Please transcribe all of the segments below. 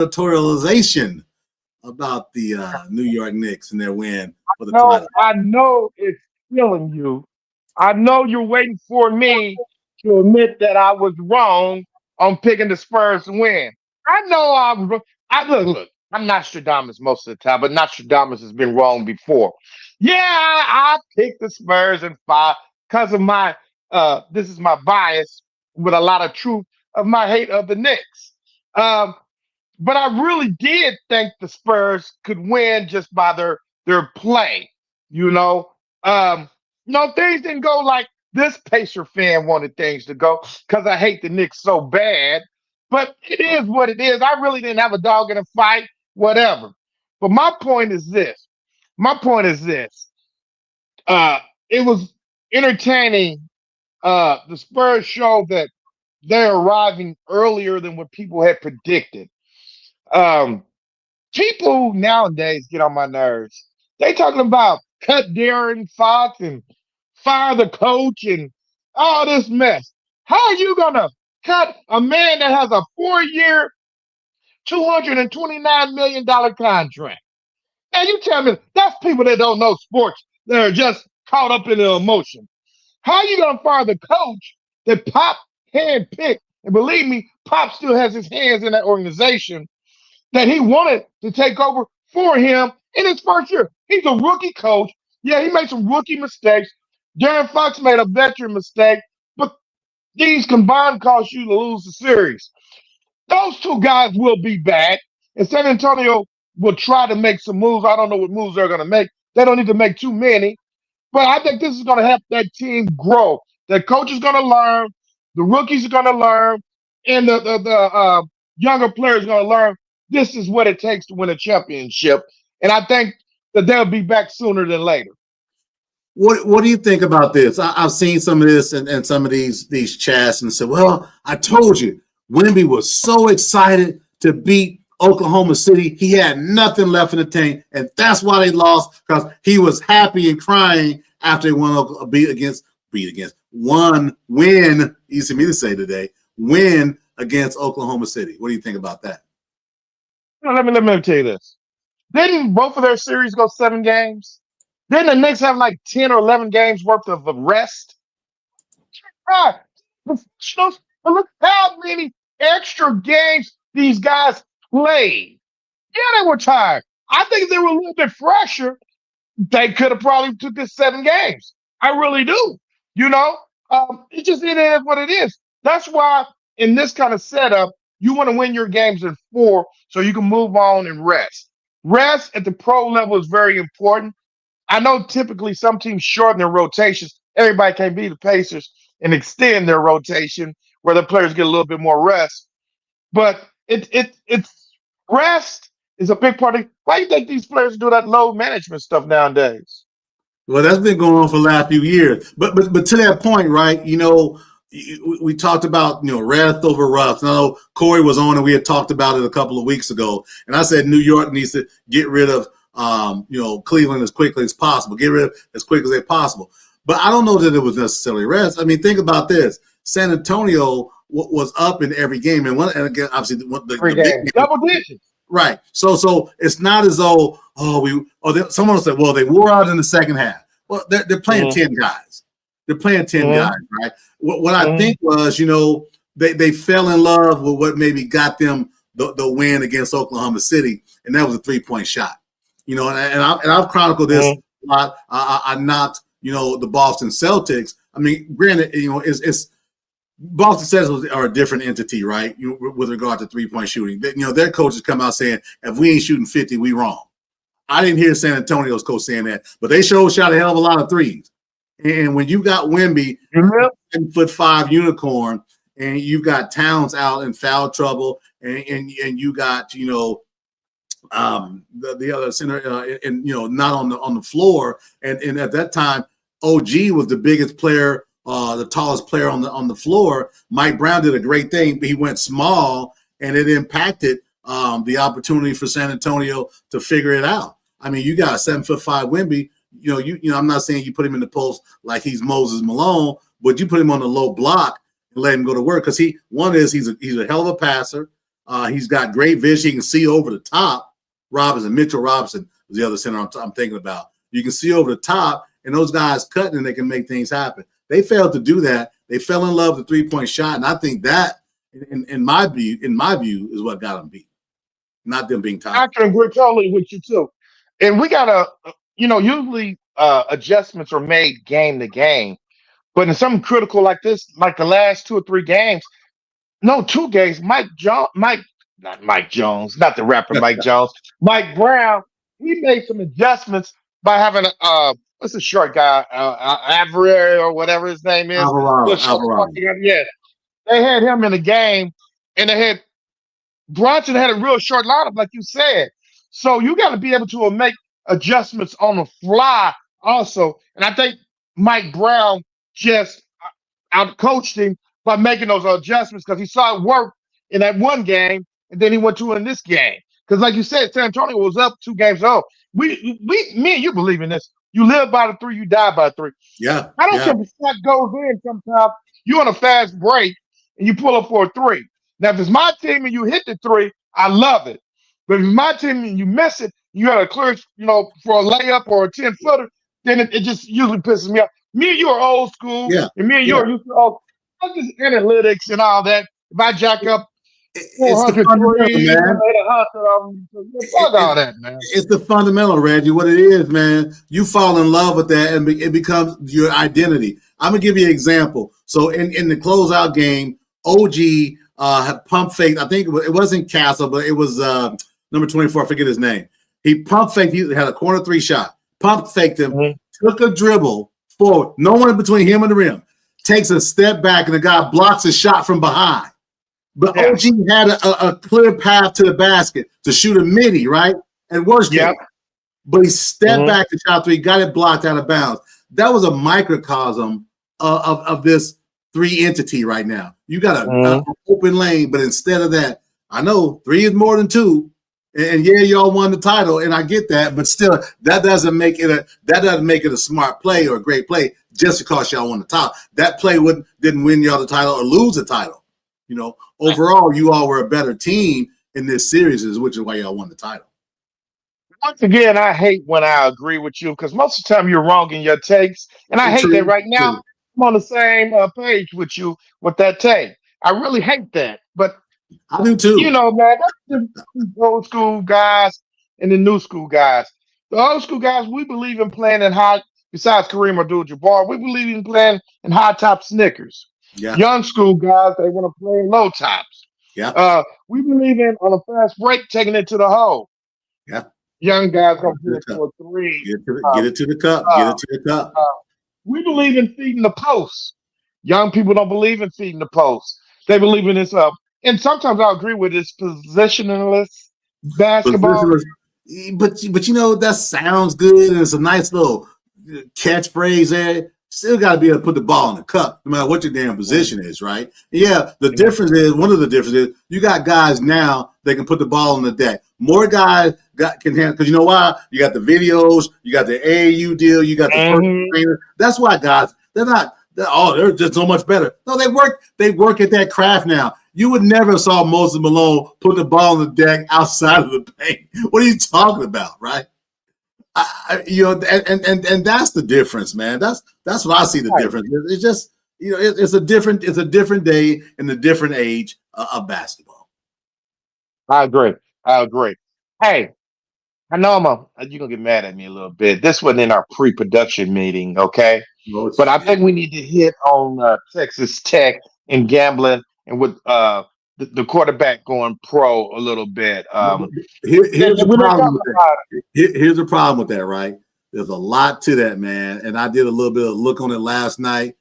editorialization about the New York Knicks and their win for the No, title. I know it's killing you. I know you're waiting for me to admit that I was wrong on picking the Spurs to win. I know I look. I'm Nostradamus most of the time, but Nostradamus has been wrong before. Yeah, I picked the Spurs in five because of my this is my bias with a lot of truth of my hate of the Knicks. Um, but I really did think the Spurs could win just by their play. You know, um, no, things didn't go like this Pacer fan wanted things to go because I hate the Knicks so bad. But it is what it is. I really didn't have a dog in a fight, whatever. But my point is this. My point is this. It was entertaining. The Spurs showed that they're arriving earlier than what people had predicted. Um, People nowadays get on my nerves. They talking about cut Darren Fox and fire the coach and all this mess. How are you gonna cut a man that has a 4-year, $229 million contract? And you tell me that's people that don't know sports. They're just caught up in the emotion. How are you gonna fire the coach that Pop handpicked? And believe me, Pop still has his hands in that organization that he wanted to take over for him in his first year. He's a rookie coach. Yeah, he made some rookie mistakes. Darren Fox made a veteran mistake, but these combined cost you to lose the series. Those two guys will be back, and San Antonio will try to make some moves. I don't know what moves they're going to make. They don't need to make too many, but I think this is going to help that team grow. The coach is going to learn, the rookies are going to learn, and the younger players are going to learn this is what it takes to win a championship. And I think that they'll be back sooner than later. What do you think about this? I've seen some of this and some of these chats and said, well, I told you, Wemby was so excited to beat Oklahoma City. He had nothing left in the tank, and that's why they lost, because he was happy and crying after they won win, easy for me to say today, win against Oklahoma City. What do you think about that? Let me tell you this. Didn't both of their series go 7 games? Didn't the Knicks have like 10 or 11 games worth of rest? God, professionals, but look how many extra games these guys played. Yeah, they were tired. I think if they were a little bit fresher, they could have probably took this 7 games. I really do. You know, it is what it is. That's why in this kind of setup, you want to win your games in 4 so you can move on and rest. Rest at the pro level is very important. I know typically some teams shorten their rotations. Everybody can't be the Pacers and extend their rotation where the players get a little bit more rest. But it's rest is a big part of it. Why do you think these players do that load management stuff nowadays? Well, that's been going on for the last few years. But to that point, right? You know, we talked about rest over rough. I know Corey was on and we had talked about it a couple of weeks ago, and I said New York needs to get rid of Cleveland as quickly as possible, get rid of as quickly as possible. But I don't know that it was necessarily rest. I mean, think about this: San Antonio was up in every game, and again, obviously the games, double digits. Right. So it's not as though someone will say, well, they wore out in the second half. Well, they're playing 10 guys. They're playing 10 guys, right? What I think was, they fell in love with what maybe got them the win against Oklahoma City, and that was a 3-point shot. And I've chronicled this a lot. I knocked the Boston Celtics. I mean, granted, it's Boston Celtics are a different entity, right? With regard to 3-point shooting. Their coaches come out saying, if we ain't shooting 50, we wrong. I didn't hear San Antonio's coach saying that, but they showed shot a hell of a lot of threes. And when you got Wemby, 7'5" unicorn, and you got Towns out in foul trouble, and you got the other center and not on the floor, and at that time OG was the biggest player, the tallest player on the floor. Mike Brown did a great thing, but he went small, and it impacted the opportunity for San Antonio to figure it out. I mean, you got a 7'5" Wemby. I'm not saying you put him in the post like he's Moses Malone, but you put him on the low block and let him go to work, because he's a hell of a passer. He's got great vision. He can see over the top. Mitchell Robinson was the other center I'm thinking about. You can see over the top, and those guys cutting, and they can make things happen. They failed to do that. They fell in love with the 3-point shot, and I think that, in my view, is what got them beat. Not them being tired. I can agree totally with you too. And we gotta, usually adjustments are made game to game, but in something critical like this, like the last 2 or 3 games, no, 2 games, not Mike Jones, not the rapper Mike Jones, Mike Brown, he made some adjustments by having what's the short guy, Averell or whatever his name is. Alvarado. Yeah, they had him in the game, and they had Bronson had a real short lineup, like you said. So you got to be able to make adjustments on the fly also. And I think Mike Brown just out-coached him by making those adjustments because he saw it work in that one game, and then he went to in this game. Because like you said, San Antonio was up 2 games. Oh, me and you believe in this. You live by the 3, you die by 3. Yeah. I don't care if the shot goes in sometimes. You're on a fast break, and you pull up for a 3. Now, if it's my team and you hit the 3, I love it. But if it's my team and you miss it, you got to clear, for a layup or a 10-footer, then it just usually pisses me off. Me and you are old school, and me and you are used to just analytics and all that. If I jack up 400 threes, fuck all that, man. It's the fundamental, Reggie. What it is, man, you fall in love with that, and it becomes your identity. I'm going to give you an example. So in the closeout game, OG had pump faked. I think it wasn't Castle, but it was number 24. I forget his name. He pump faked. He had a corner 3 shot. Pump faked him. Took a dribble forward. No one in between him and the rim. Takes a step back, and the guy blocks a shot from behind. But OG had a clear path to the basket to shoot a midi, right? At worst case. But he stepped back and shot 3, got it blocked out of bounds. That was a microcosm of this 3 entity right now. You got an open lane, but instead of that, I know 3 is more than 2, and y'all won the title, and I get that, but still, that doesn't make it a smart play or a great play just because y'all won the title. That play didn't win y'all the title or lose the title. Overall, you all were a better team in this series, which is why y'all won the title. Once again, I hate when I agree with you because most of the time you're wrong in your takes, and I hate that right now. I'm on the same page with you with that take. I really hate that, but I do too. Man, that's the old school guys and the new school guys. The old school guys, we believe in playing in high. Besides Kareem Abdul-Jabbar, we believe in playing in high top Snickers. Yeah. Young school guys, they want to play in low tops. Yeah. We believe in on a fast break taking it to the hole. Yeah. Young guys gonna play for a 3. Get it to the cup. Get it to the cup. We believe in feeding the post. Young people don't believe in feeding the post. They believe in this and sometimes I agree with this positionless basketball. But that sounds good, and it's a nice little catchphrase there. Still got to be able to put the ball in the cup, no matter what your damn position is, right? Yeah, difference is, one of the differences is you got guys now that can put the ball on the deck. More guys can handle, because you know why? You got the videos, you got the AAU deal, you got the first trainer. That's why guys, they're just so much better. No, they work at that craft now. You would never saw Moses Malone put the ball on the deck outside of the paint. What are you talking about, right? And that's the difference, man. That's what I see the difference. It's just, it's a different day and a different age of basketball. I agree. Hey, I know you're gonna get mad at me a little bit. This wasn't in our pre-production meeting, okay? No, but I think we need to hit on Texas Tech and gambling and with the quarterback going pro a little bit. Here's the problem with that, right? There's a lot to that, man. And I did a little bit of look on it last night.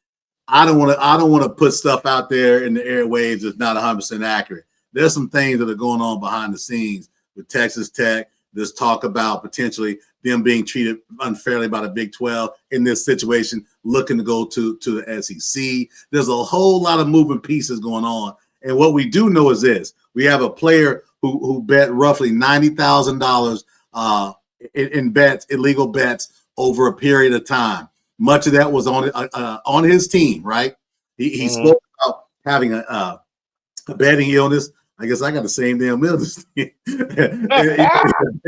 I don't want to put stuff out there in the airwaves that's not 100% accurate. There's some things that are going on behind the scenes with Texas Tech. There's talk about potentially them being treated unfairly by the Big 12 in this situation, looking to go to the SEC. There's a whole lot of moving pieces going on. And what we do know is this: we have a player who bet roughly $90,000 in bets, illegal bets, over a period of time. Much of that was on his team, right? He spoke about having a betting illness. I guess I got the same damn illness.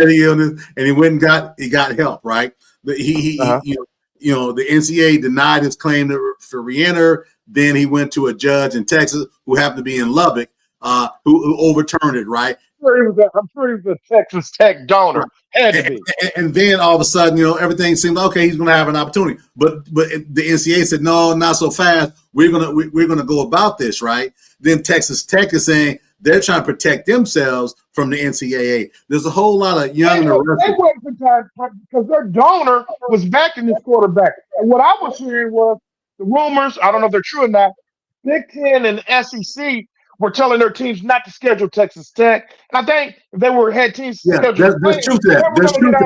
Illness, and he went and got help, right? But he the NCAA denied his claim for reenter. Then he went to a judge in Texas who happened to be in Lubbock, who overturned it, right? I'm sure he was a Texas Tech donor. Had to be. And then all of a sudden, everything seemed okay. He's going to have an opportunity, but the NCAA said no, not so fast. We're gonna go about this, right? Then Texas Tech is saying they're trying to protect themselves from the NCAA. There's a whole lot of young They wasn't because their donor was backing this quarterback. And what I was hearing was the rumors. I don't know if they're true or not. Big Ten and SEC were telling their teams not to schedule Texas Tech. And I think if they had teams scheduled, there's truth to that. There's truth to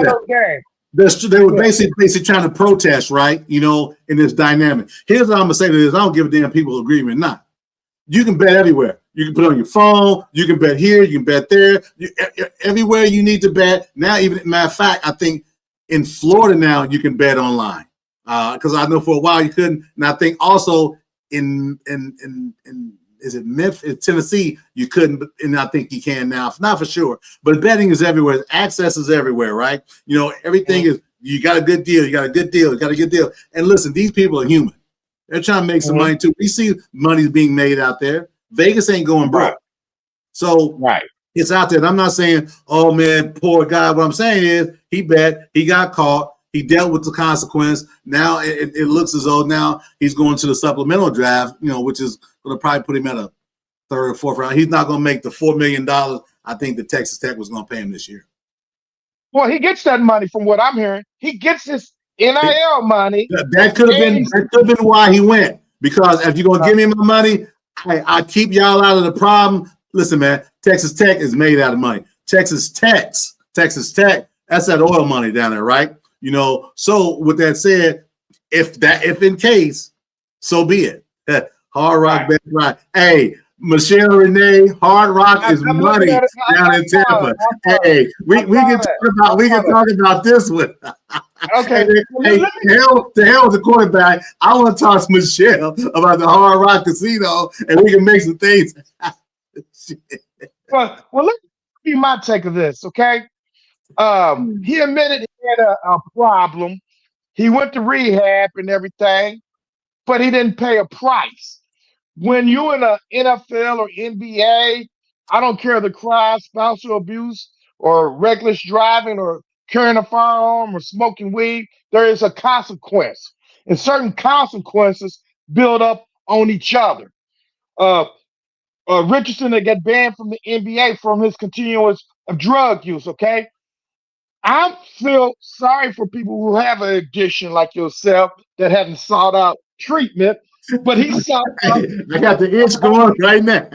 that. They were basically trying to protest, right? In this dynamic. Here's what I'm gonna say to this: I don't give a damn people agree with me or not. You can bet everywhere. You can put it on your phone. You can bet here. You can bet there. Everywhere you need to bet. Now, even matter of fact, I think in Florida now you can bet online because I know for a while you couldn't. And I think also in is it Memphis, Tennessee, you couldn't, and I think you can now. Not for sure, but betting is everywhere. Access is everywhere, right? Everything is. You got a good deal. You got a good deal. You got a good deal. And listen, these people are human. They're trying to make some money too. We see money's being made out there. Vegas ain't going broke. So it's out there. And I'm not saying, oh man, poor guy. What I'm saying is he bet, he got caught, he dealt with the consequence. Now it looks as though now he's going to the supplemental draft, which is going to probably put him at a third or fourth round. He's not going to make the $4 million I think the Texas Tech was going to pay him this year. Well, he gets that money from what I'm hearing. He gets his NIL money. That could have been why he went. Because if you're going to give me my money, I keep y'all out of the problem. Listen, man, Texas Tech is made out of money. Texas Tech, that's that oil money down there, right? So with that said, if in case, so be it. Hard Rock, best right. Hey, Michelle Renee, Hard Rock is money down in Tampa. Hey, we can talk about this one. Okay. Hey, to hell with the quarterback. I want to talk to Michelle about the Hard Rock Casino, and we can make some things. well, let's see my take of this, okay? He admitted he had a problem. He went to rehab and everything, but he didn't pay a price. When you're in a NFL or NBA, I don't care the crime, spousal abuse, or reckless driving, or carrying a firearm, or smoking weed, there is a consequence. And certain consequences build up on each other. Richardson that got banned from the NBA from his continuous drug use, okay? I feel sorry for people who have an addiction like yourself that haven't sought out treatment, but he sought out. I got the itch going right now.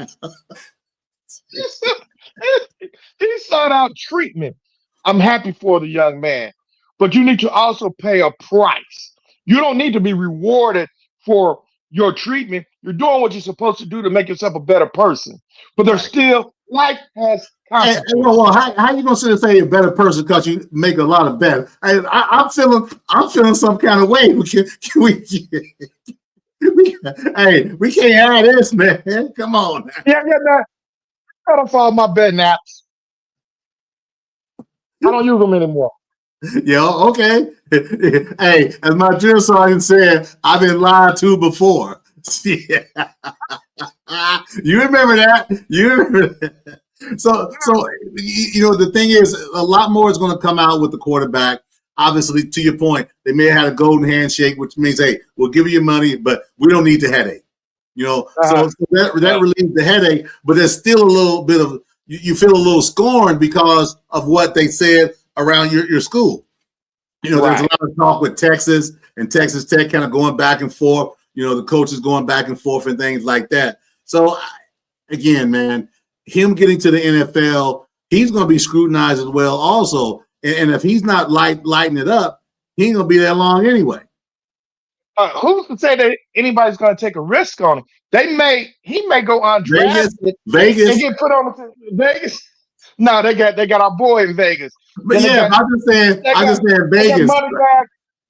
He sought out treatment. I'm happy for the young man, but you need to also pay a price. You don't need to be rewarded for your treatment. You're doing what you're supposed to do to make yourself a better person, but there's still life has consequences. Well, how you gonna sit and say you're a better person because you make a lot of better? I'm feeling some kind of way. We can't have this, man. Come on. Yeah, man. I don't follow my bed naps. I don't use them anymore. Yeah, okay. Hey, as my drill sergeant said, I've been lied to before. You remember that? So the thing is, a lot more is going to come out with the quarterback. Obviously, to your point, they may have had a golden handshake, which means, hey, we'll give you your money, but we don't need the headache. So that relieves the headache, but there's still a little bit of you feel a little scorned because of what they said around your school. There's a lot of talk with Texas and Texas Tech kind of going back and forth. The coaches going back and forth and things like that. So again, man, him getting to the NFL, he's going to be scrutinized as well also. And if he's not lighting it up, he ain't going to be that long anyway. Who's to say that anybody's going to take a risk on him? He may go undrafted. Vegas. They get put on Vegas. No, they got our boy in Vegas. But I'm just saying Vegas.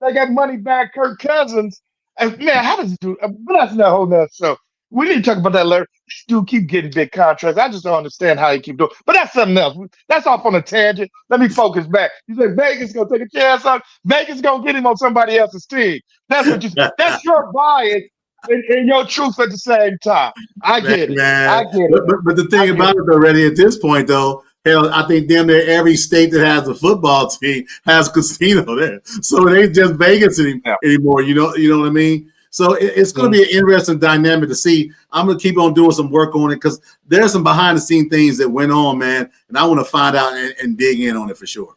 They got money back. Kirk Cousins. And man, how does it do? But that's not a whole nother show. We need to talk about that later. This dude keep getting big contracts. I just don't understand how he keep doing. But that's something else. That's off on a tangent. Let me focus back. You said Vegas gonna take a chance on Vegas gonna get him on somebody else's team. That's what you. That's your bias and your truth at the same time. I get it. I Man. get it. But the I thing get about it already at this point, though, hell, I think damn near every state that has a football team has casino there. So it ain't just Vegas it. anymore. You know what I mean? So it's going to be an interesting dynamic to see. I'm going to keep on doing some work on it because there's some behind the scene things that went on, man, and I want to find out and dig in on it for sure.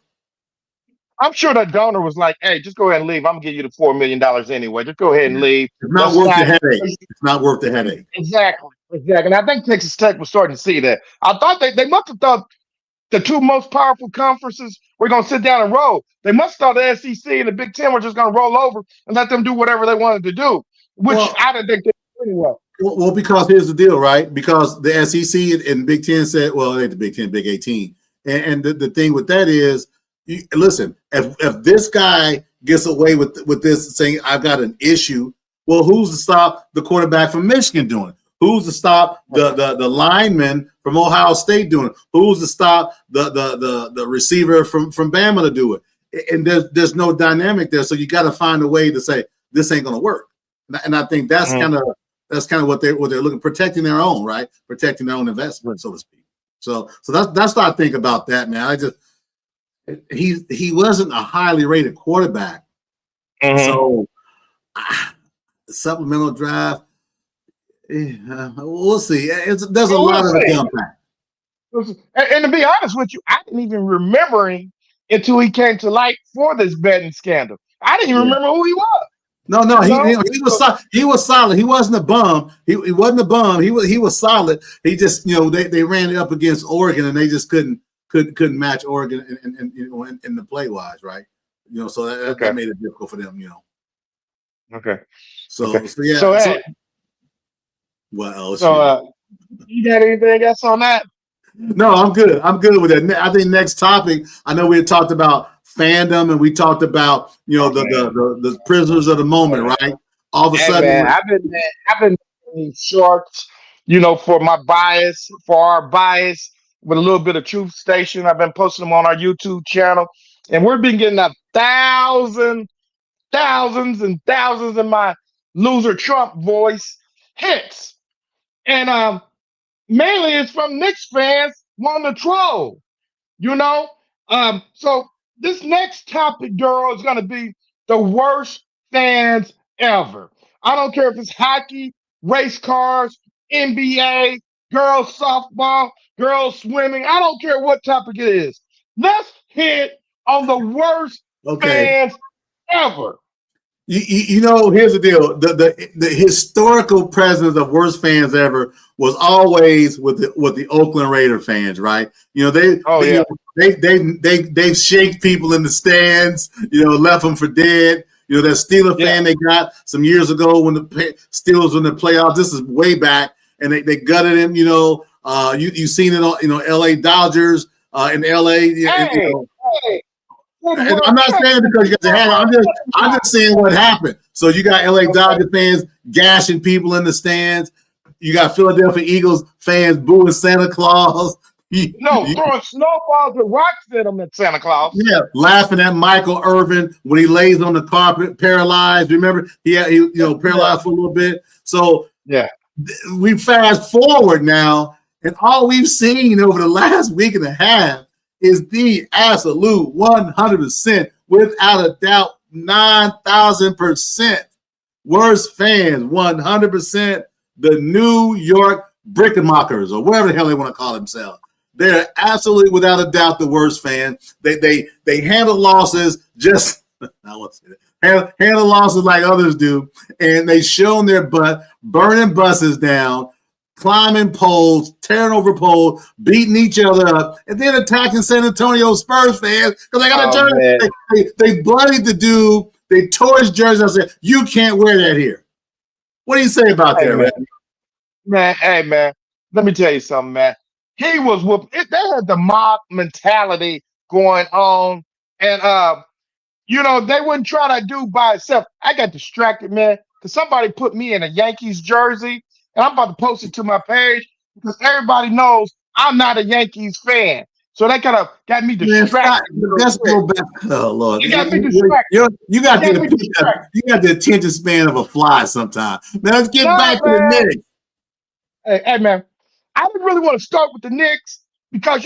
I'm sure that donor was like, "Hey, just go ahead and leave. I'm gonna give you the $4 million anyway. Just go ahead and leave. It's not Let's worth not." the headache. It's not worth the headache. Exactly, exactly. And I think Texas Tech was starting to see that. I thought they must have thought the two most powerful conferences were going to sit down and roll. They must have thought the SEC and the Big Ten were just going to roll over and let them do whatever they wanted to do, which Well, I didn't think they did anyway. Well, because here's the deal, right? Because the SEC and Big Ten said, well, it ain't the Big Ten, Big 18. And the thing with that is, listen, if this guy gets away with this saying, I've got an issue, well, who's to stop the quarterback from Michigan doing it? Who's to stop the lineman from Ohio State doing it? Who's to stop the receiver from Bama to do it? And there's no dynamic there. So you got to find a way to say, this ain't going to work. And I think that's kind of what they're looking, protecting their own, right? Protecting their own investment, so to speak. So that's what I think about that, man. He wasn't a highly rated quarterback. So supplemental draft, we'll see. There's a lot of the impact. And to be honest with you, I didn't even remember him until he came to light for this betting scandal. I didn't even remember who he was. No, he was solid. He wasn't a bum. He wasn't a bum. He was solid. He just, they ran it up against Oregon and they just couldn't match Oregon in the play wise, right? So that made it difficult for them. Okay. So yeah. So what else? So you got anything else on that? No, I'm good. I'm good with that. I think next topic. I know we had talked about fandom and we talked about the prisoners of the moment, right? All of a sudden, man, I've been doing shorts, for my bias, for our bias, with a little bit of Truth Station. I've been posting them on our YouTube channel, and we've been getting thousands and thousands in my loser Trump voice hits, and mainly it's from Knicks fans wanting to troll, So this next topic, girl, is going to be the worst fans ever. I don't care if it's hockey, race cars, NBA, girls softball, girls swimming. I don't care what topic it is. Let's hit on the worst fans ever. Here's the deal. The historical presence of worst fans ever was always with the Oakland Raider fans, right? They've shaked people in the stands, left them for dead. That Steeler fan they got some years ago when the Steelers were in the playoffs. This is way back, and they gutted him. You've seen it on LA Dodgers in LA. And I'm not saying because you guys had it. I'm just saying what happened. So you got LA Dodger fans gashing people in the stands. You got Philadelphia Eagles fans booing Santa Claus. Throwing snowballs with rocks at them at Santa Claus. Yeah, laughing at Michael Irvin when he lays on the carpet, paralyzed. Remember, he paralyzed for a little bit. So we fast forward now, and all we've seen over the last week and a half is the absolute 100%, without a doubt, 9,000% worst fans, 100%, the New York Brickmakers, or whatever the hell they want to call themselves. They're absolutely, without a doubt, the worst fans. They handle losses just I want to say that. Handle losses like others do, and they shown their butt, burning buses down, climbing poles, tearing over poles, beating each other up, and then attacking San Antonio Spurs fans because they got a jersey. They bloodied the dude. They tore his jersey. I said, "You can't wear that here." What do you say about that, man? Hey, man. Let me tell you something, man. He was whooping. They had the mob mentality going on, and they wouldn't try to do by itself. I got distracted, man, because somebody put me in a Yankees jersey. and I'm about to post it to my page because everybody knows I'm not a Yankees fan. So they kind of got me Man, stop. distracted real Let's quick. go back. Oh Lord, You got me distracted. you got You got me distracted. you got the attention span of a fly sometimes. Now let's get No, back to the man. Knicks. Hey, man, I didn't really want to start with the Knicks because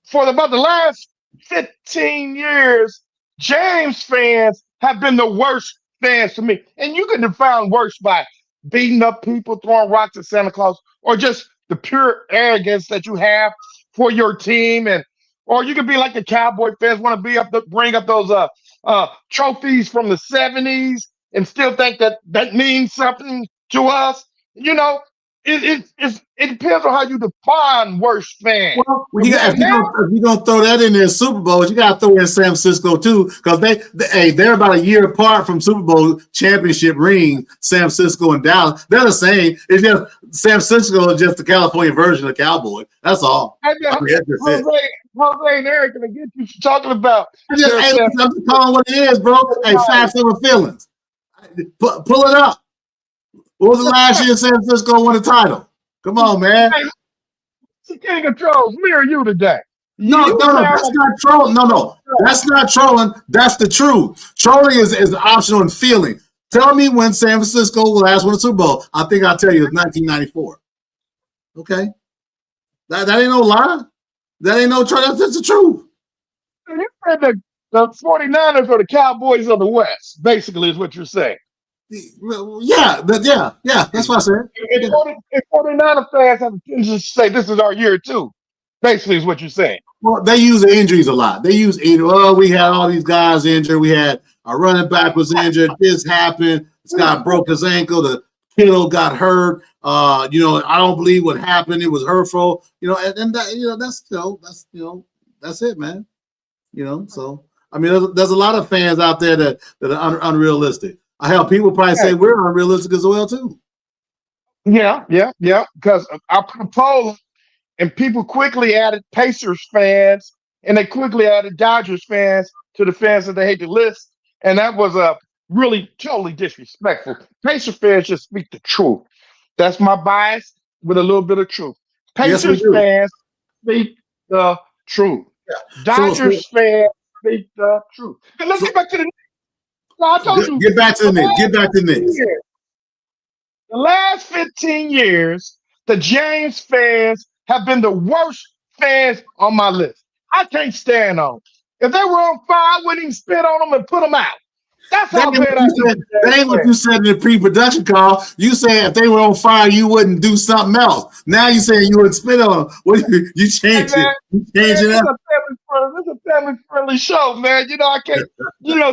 for about the last 15 years, James fans have been the worst fans to me. And you can define worse by beating up people, throwing rocks at Santa Claus, or just the pure arrogance that you have for your team. Or you could be like the Cowboy fans, want to bring up those trophies from the 70s and still think that means something to us. You know, it depends on how you define worst fan. Well, if you're gonna throw that in there, Super Bowls, you gotta throw in San Francisco too, because they're about a year apart from Super Bowl championship ring. San Francisco and Dallas, they're the same. It's just San Francisco is just the California version of Cowboy. That's all. Jose and Eric, and I get you talking about. I'm just calling what it is, bro. Hey, facts over feelings. Pull it up. What was the last year San Francisco won the title? Come on, man. Hey, the King of Trolls, me or you today? No, that's not trolling. No, that's not trolling. That's the truth. Trolling is optional and feeling. Tell me when San Francisco last won a Super Bowl. I think I'll tell you it's 1994. Okay? That ain't no lie. That ain't no troll. That's the truth. You said the 49ers are the Cowboys of the West, basically, is what you're saying. Yeah. That's what I said. And 49er fans have to just say this is our year too. Basically, is what you're saying. Well, they use the injuries a lot. They use we had all these guys injured. We had a running back was injured. This happened. Scott broke his ankle. The Kittle got hurt. I don't believe what happened. It was hurtful. And that, that's it, man. So I mean, there's a lot of fans out there that are unrealistic. I have people probably say we're unrealistic as well too. Yeah. Because I put a poll, and people quickly added Pacers fans, and they quickly added Dodgers fans to the fans that they hate to list, and that was really totally disrespectful. Pacer fans just speak the truth. That's my bias with a little bit of truth. Pacers fans speak the truth. Yeah. Dodgers fans speak the truth. And let's get back to the Knicks. I told you. Get back to the Knicks. Get back to the Knicks. The last 15 years, the James fans have been the worst fans on my list. I can't stand on them. If they were on fire, I wouldn't even spit on them and put them out. That's how bad I am. That ain't what you said in the pre-production call. You said if they were on fire, you wouldn't do something else. Now you saying you wouldn't spit on them. You changed it. You changed it up. This is a family-friendly show, man. I can't,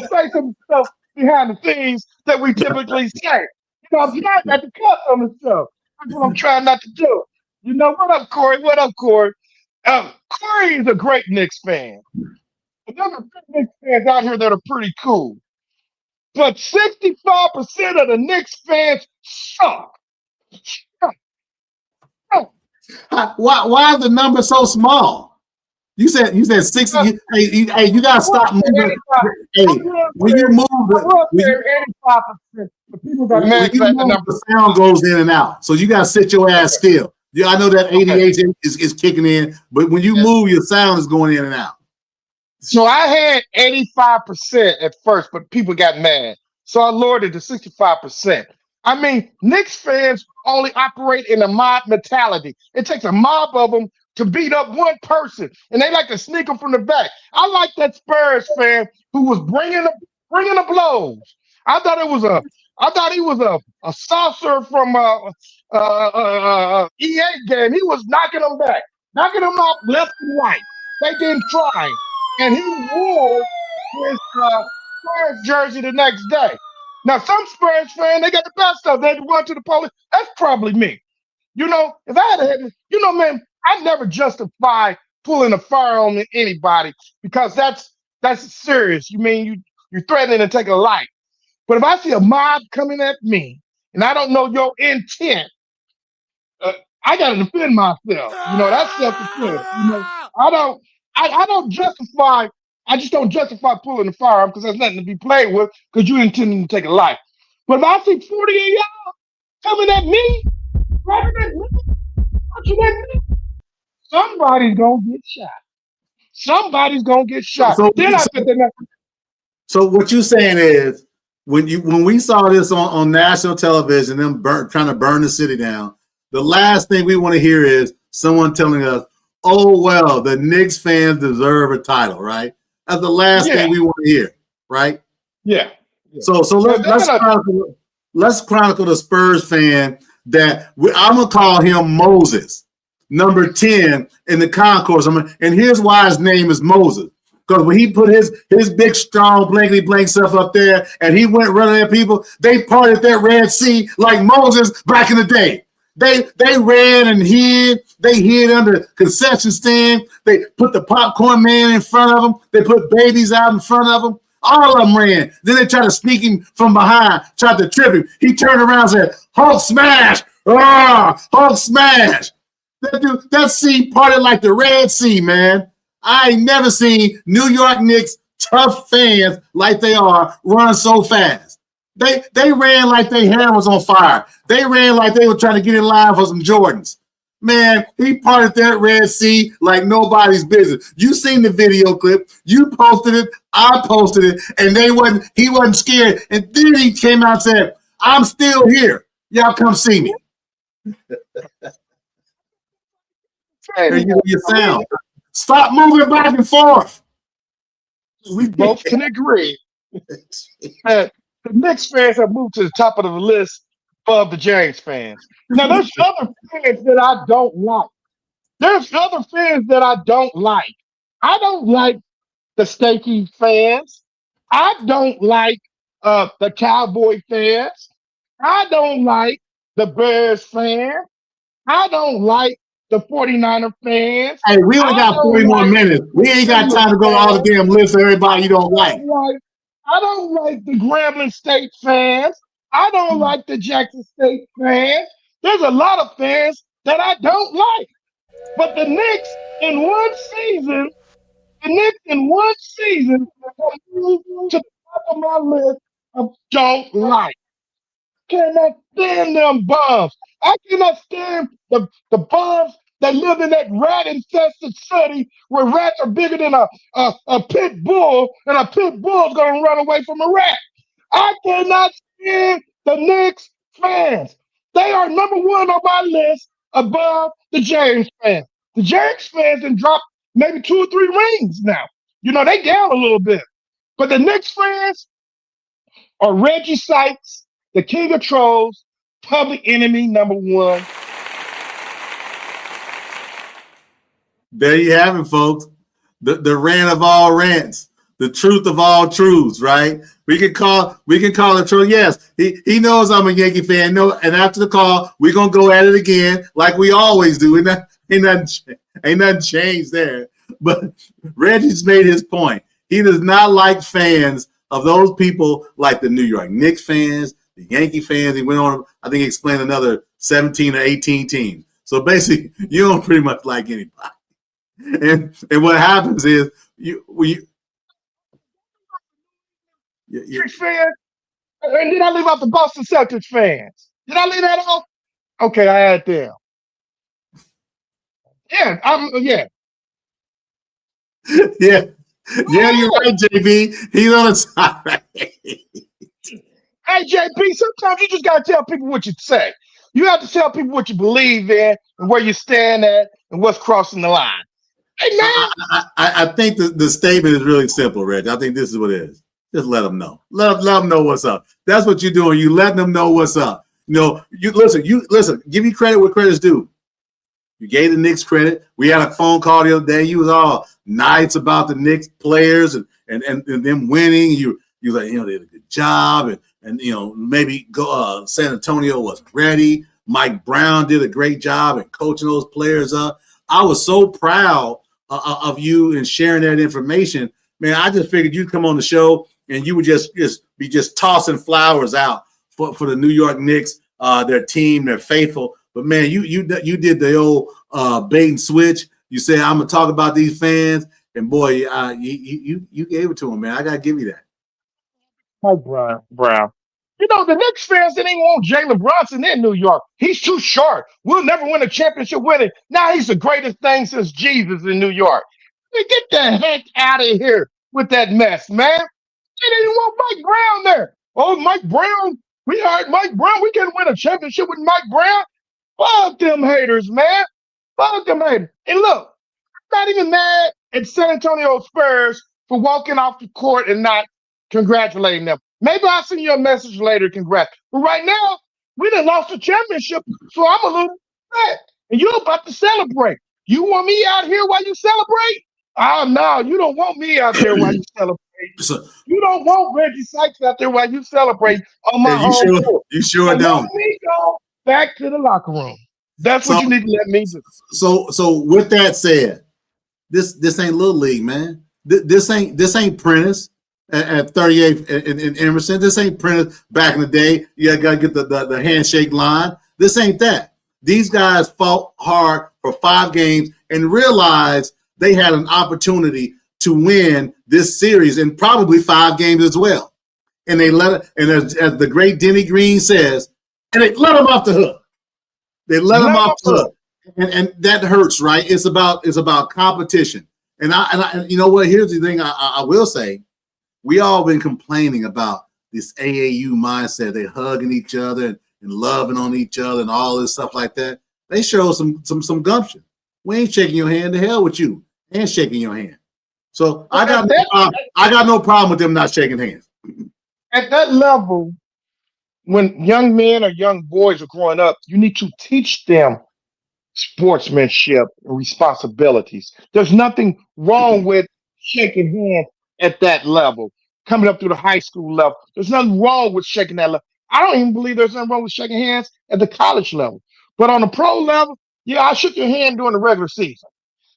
say some stuff behind the scenes that we typically say. I'm trying not to cuss on the show. That's what I'm trying not to do. What up, Corey? What up, Corey? Corey is a great Knicks fan. There's a few Knicks fans out here that are pretty cool. But 65% of the Knicks fans suck. Why is the number so small? You said 60. Hey, you gotta stop moving. Hey, when you move, 85%. The sound goes in and out. So you gotta sit your ass still. Yeah, I know that ADHD is kicking in, but when you move, your sound is going in and out. So I had 85% at first, but people got mad. So I lowered it to 65%. I mean, Knicks fans only operate in a mob mentality. It takes a mob of them to beat up one person, and they like to sneak them from the back. I like that Spurs fan who was bringing the blows. I thought he was a saucer from EA game. He was knocking them back, knocking them out left and right. They didn't try. And he wore his Spurs jersey the next day. Now, some Spurs fans, they got the best stuff. They run to the police. That's probably me. If I had a head, man, I never justify pulling a fire on anybody because that's serious. You mean you're threatening to take a life. But if I see a mob coming at me and I don't know your intent, I got to defend myself. That's self-defense. I don't justify. I just don't justify pulling the firearm because there's nothing to be played with because you intending to take a life. But if I see 40 of y'all coming at me, Somebody's gonna get shot. Somebody's gonna get So, shot. so, Then I said, so what you're saying is when we saw this on national television, them trying to burn the city down, the last thing we want to hear is someone telling us, "Oh well, the Knicks fans deserve a title," right? That's the last yeah, thing we want to hear, right? yeah, yeah. So let's chronicle the Spurs fan that I'm gonna call him Moses, number 10 in the concourse. And here's why his name is Moses. Because when he put his big, strong, blankety blank stuff up there and he went running at people, they parted that Red Sea like Moses back in the day. They ran and hid. They hid under the concession stand. They put the popcorn man in front of them. They put babies out in front of them. All of them ran. Then they tried to sneak him from behind, tried to trip him. He turned around and said, "Hulk smash! Ah, Hulk smash!" That sea parted like the Red Sea, man. I ain't never seen New York Knicks tough fans like they are run so fast. They ran like their hair was on fire. They ran like they were trying to get in line for some Jordans. Man, he parted that Red Sea like nobody's business. You seen the video clip. You posted it. I posted it. And he wasn't scared. And then he came out and said, "I'm still here. Y'all come see me." There you sound. Stop moving back and forth. We both can agree that the Knicks fans have moved to the top of the list above the James fans. Now, there's other fans that I don't like. There's other fans that I don't like. I don't like the Stanky fans. I don't like the Cowboy fans. I don't like the Bears fans. I don't like the 49er fans. Hey, we only got 40 more minutes. We ain't got time to go all the damn list of everybody you don't like. I don't like the Grambling State fans. I don't like the Jackson State fans. There's a lot of fans that I don't like. But the Knicks in one season moved to the top of my list of don't like. Cannot stand them bums. I cannot stand the bums that live in that rat infested city where rats are bigger than a pit bull, and a pit bull's gonna run away from a rat. I cannot stand the Knicks fans. They are number one on my list above the James fans. The James fans have dropped maybe 2 or 3 rings now. You know, they down a little bit. But the Knicks fans are Reggie Sykes, the King of Trolls, public enemy number 1. There you have it, folks. The rant of all rants, the truth of all truths, right? We can call it true. Yes, he knows I'm a Yankee fan. No, and after the call, we're gonna go at it again like we always do. Ain't nothing changed there. But Reggie's made his point. He does not like fans of those people like the New York Knicks fans, the Yankee fans. He went on, I think he explained another 17 or 18 teams. So basically, you don't pretty much like anybody. And what happens is you fans, and did I leave out the Boston Celtics fans? Did I leave that off? Okay, I had them. Yeah. Yeah, you're right, JB. He's on the side. Hey, JB, sometimes you just gotta tell people what you say. You have to tell people what you believe in and where you stand at and what's crossing the line. Hey, man. I think the statement is really simple, Reg. I think this is what it is. Just let them know. Let them know what's up. That's what you're doing. You letting them know what's up. You listen. Give me credit where credit's due. You gave the Knicks credit. We had a phone call the other day. You was all nice about the Knicks players and them winning. You like, they did a good job and maybe San Antonio wasn't ready. Mike Brown did a great job in coaching those players up. I was so proud of you and sharing that information. Man, I just figured you'd come on the show and you would just be tossing flowers out for the New York Knicks, their team, they're faithful. But man, you did the old bait and switch. You said I'm gonna talk about these fans, and boy, you gave it to them, man. I gotta give you that. Hi, Brown. You know, the Knicks fans didn't even want Jalen Brunson in New York. He's too short. We'll never win a championship with him. Now he's the greatest thing since Jesus in New York. Man, get the heck out of here with that mess, man. They didn't want Mike Brown there. Oh, Mike Brown. We hired Mike Brown. We can't win a championship with Mike Brown. Fuck them haters, man. Fuck them haters. And look, I'm not even mad at San Antonio Spurs for walking off the court and not congratulating them. Maybe I'll send you a message later, congrats. But right now, we done lost the championship, so I'm a little upset. And you're about to celebrate. You want me out here while you celebrate? Oh, no, you don't want me out there while you celebrate. So, You don't want Reggie Sykes out there while you celebrate on my yeah, own court. you sure So don't. let me go back to the locker room. That's what So- you need to let me do. So with that said, this ain't Little League, man. This ain't Prentice at 38 in Emerson. This ain't Prentice back in the day. You gotta get the handshake line. This ain't that. These guys fought hard for 5 games and realized they had an opportunity to win this series in probably 5 games as well. And they let it, and as the great Denny Green says, and they let them off the hook. They let them off the hook. And that hurts, right? It's about competition. And I you know what? Here's the thing I will say. We all been complaining about this AAU mindset. They hugging each other and loving on each other and all this stuff like that. They show some gumption. We ain't shaking your hand. The hell with you and shaking your hand. So I got no problem with them not shaking hands. At that level, when young men or young boys are growing up, you need to teach them sportsmanship and responsibilities. There's nothing wrong with shaking hands at that level, coming up through the high school level. There's nothing wrong with shaking that level. I don't even believe there's nothing wrong with shaking hands at the college level. But on the pro level, yeah, I shook your hand during the regular season.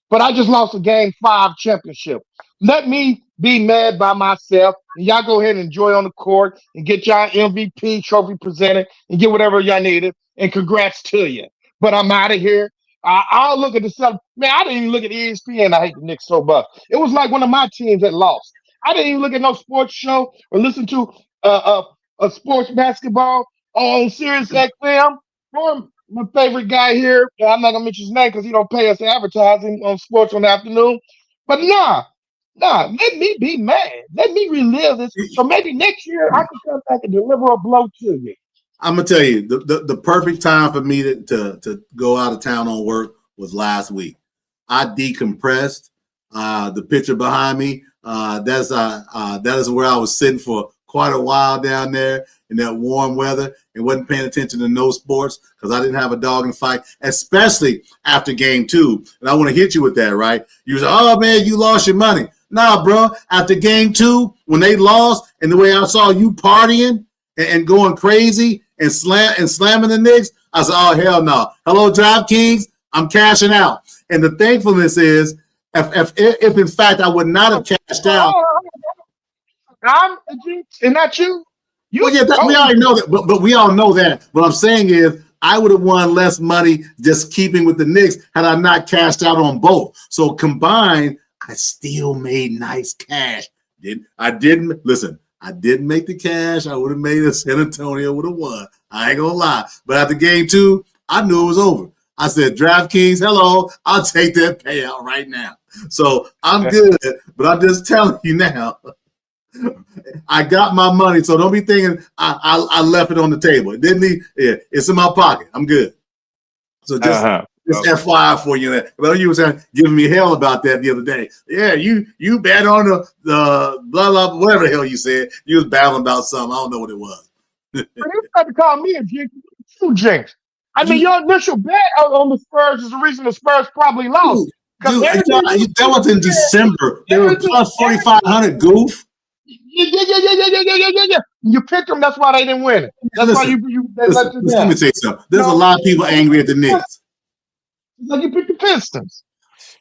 But I just lost a game 5 championship. Let me be mad by myself, and y'all go ahead and enjoy on the court and get y'all MVP trophy presented and get whatever y'all needed. And congrats to you. But I'm out of here. I'll look at the stuff. Man, I didn't even look at ESPN. I hate the Knicks so much. It was like one of my teams that lost. I didn't even look at no sports show or listen to a sports basketball on Sirius XM. Or my favorite guy here, I'm not gonna mention his name because he don't pay us advertising on sports on the afternoon. But nah, let me be mad. Let me relive this. So maybe next year I can come back and deliver a blow to you. I'm gonna tell you the perfect time for me to go out of town on work was last week. I decompressed. The picture behind me, that is where I was sitting for quite a while down there in that warm weather and wasn't paying attention to no sports because I didn't have a dog in the fight, especially after game 2. And I want to hit you with that, right? You say, oh man, you lost your money. Nah, bro. After game 2, when they lost, and the way I saw you partying and going crazy and slamming the Knicks, I said, oh hell no. Hello, DraftKings, I'm cashing out. And the thankfulness is, if in fact I would not have cashed out. And not you. Well, yeah, we already know that, but we all know that. What I'm saying is, I would have won less money just keeping with the Knicks had I not cashed out on both. So combined, I still made nice cash. I didn't make the cash. I would have made it. San Antonio would have won. I ain't gonna lie. But after game 2, I knew it was over. I said, DraftKings, hello, I'll take that payout right now. So I'm good, but I'm just telling you now. I got my money, so don't be thinking I left it on the table. It didn't leave. Yeah, it's in my pocket. I'm good. So just FYI for you. Well, you was giving me hell about that the other day. Yeah, you bet on the blah blah whatever the hell you said. You was battling about something. I don't know what it was. You got to call me a jinx. You jinx. I mean, your initial bet on the Spurs is the reason the Spurs probably lost. Dude, that was in December. They were plus 4,500. Goof. Yeah. You picked them. That's why they didn't win it. That's why you let them down. Let me tell you something. There's a lot of people angry at the Knicks. Just like you picked the Pistons.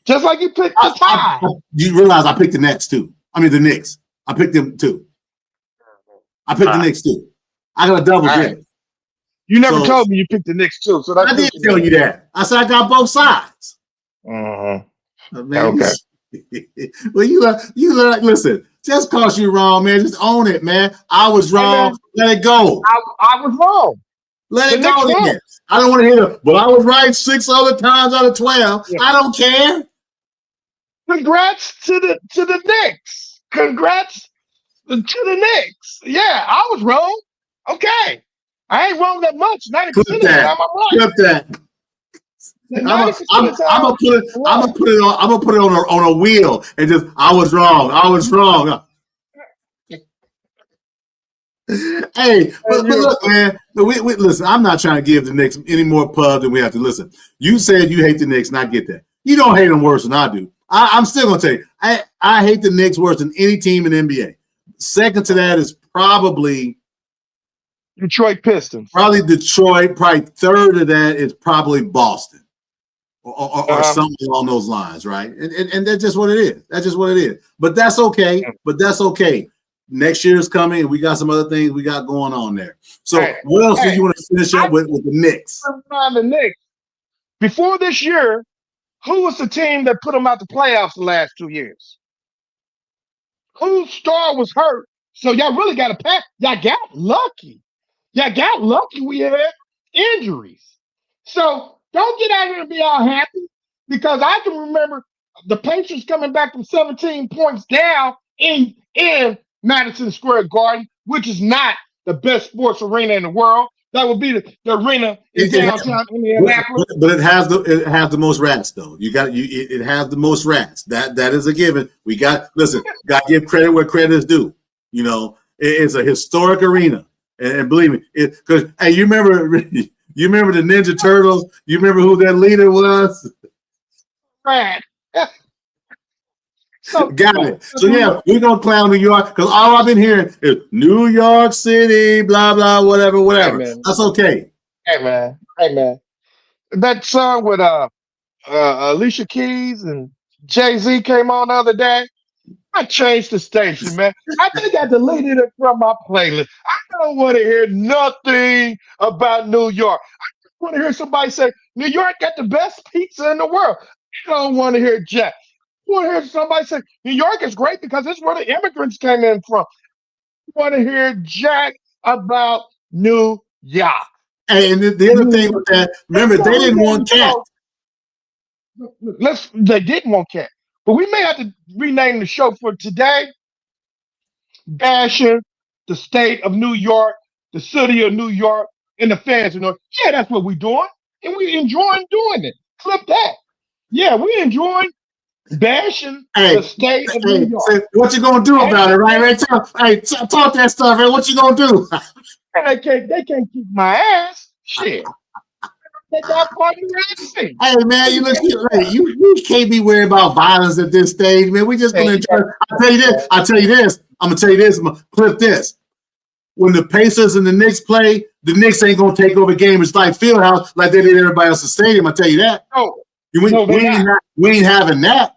Just like you picked the Tide. You realize I picked the Nets too. I mean the Knicks. I picked them too. I picked the Knicks too. I got a double dip. You never told me you picked the Knicks too. So I did tell you that. I said I got both sides. Mm-hmm. Man, okay. Well, you listen. Just cause you're wrong, man. Just own it, man. I was wrong. Let it go. I was wrong. Let it go then. I don't want to hear but I was right 6 other times out of 12. Yeah. I don't care. Congrats to the Knicks. Congrats to the Knicks. Yeah, I was wrong. Okay. I ain't wrong that much. 90% of the time I'm right. Clip that. I'm gonna put it on a wheel and just I was wrong. Hey, but look, man. We listen. I'm not trying to give the Knicks any more pub than we have to. Listen, you said you hate the Knicks, and I get that. You don't hate them worse than I do. I'm still gonna tell you, I hate the Knicks worse than any team in the NBA. Second to that is probably Detroit Pistons. Probably Detroit. Probably third to that is probably Boston. Or something along those lines, right? And that's just what it is. That's just what it is. But that's okay. Next year is coming, and we got some other things we got going on there. So what else do you want to finish up with the Knicks? The Knicks. Before this year, who was the team that put them out the playoffs the last 2 years? Whose star was hurt? So y'all really got to pack. Y'all got lucky. We had injuries. So don't get out here and be all happy, because I can remember the Pacers coming back from 17 points down in Madison Square Garden, which is not the best sports arena in the world. That would be the arena in downtown Indianapolis. But it has the most rats though. It has the most rats. That is a given. Got to give credit where credit is due. You know, it's a historic arena, and believe me, because you remember. You remember the Ninja Turtles? You remember who that leader was? Right. Got it. So yeah, we're gonna clown New York because all I've been hearing is New York City, blah blah, whatever. Hey, that's okay. Hey man. That song with Alicia Keys and Jay-Z came on the other day. I changed the station, man. I think I deleted it from my playlist. I don't want to hear nothing about New York. I just want to hear somebody say, New York got the best pizza in the world. I don't want to hear Jack. I want to hear somebody say, New York is great because it's where the immigrants came in from. I want to hear Jack about New York. And the other thing with that, remember, they didn't want Cat. They didn't want Cat. But we may have to rename the show for today, bashing the state of New York, the city of New York, and the fans of New York. Yeah, that's what we're doing. And we enjoying doing it. Clip that. Yeah, we enjoying bashing the state of New York. What you going to do about it, right? Talk that stuff, man. What you going to do? They can't keep my ass. Shit. Hey man, you can't be worried about violence at this stage, man. We just gonna enjoy. I'll tell you this. I'm gonna clip this. When the Pacers and the Knicks play, the Knicks ain't gonna take over game. It's like Fieldhouse, like they did everybody else's stadium. I tell you that. We ain't having that.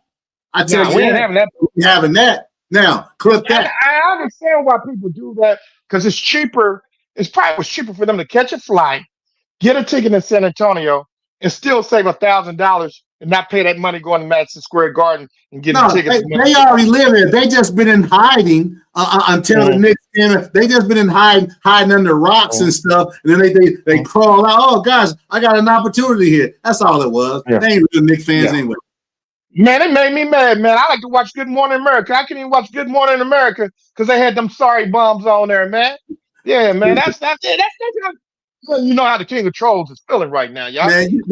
I tell you, we ain't having that. We having that. Now, clip that. I understand why people do that because it's cheaper. It's probably was cheaper for them to catch a flight, get a ticket in San Antonio, and still save $1,000 and not pay that money going to Madison Square Garden and get a ticket. They already live there. They just been in hiding until the Knicks came in. They just been in hiding under rocks and stuff. And then they crawl out. Oh gosh, I got an opportunity here. That's all it was. They ain't real Knicks fans anyway. Man, it made me mad, man. I like to watch Good Morning America. I couldn't even watch Good Morning America because they had them sorry bombs on there, man. Yeah, man. That's it. You know how the King of Trolls is feeling right now, y'all. Man, you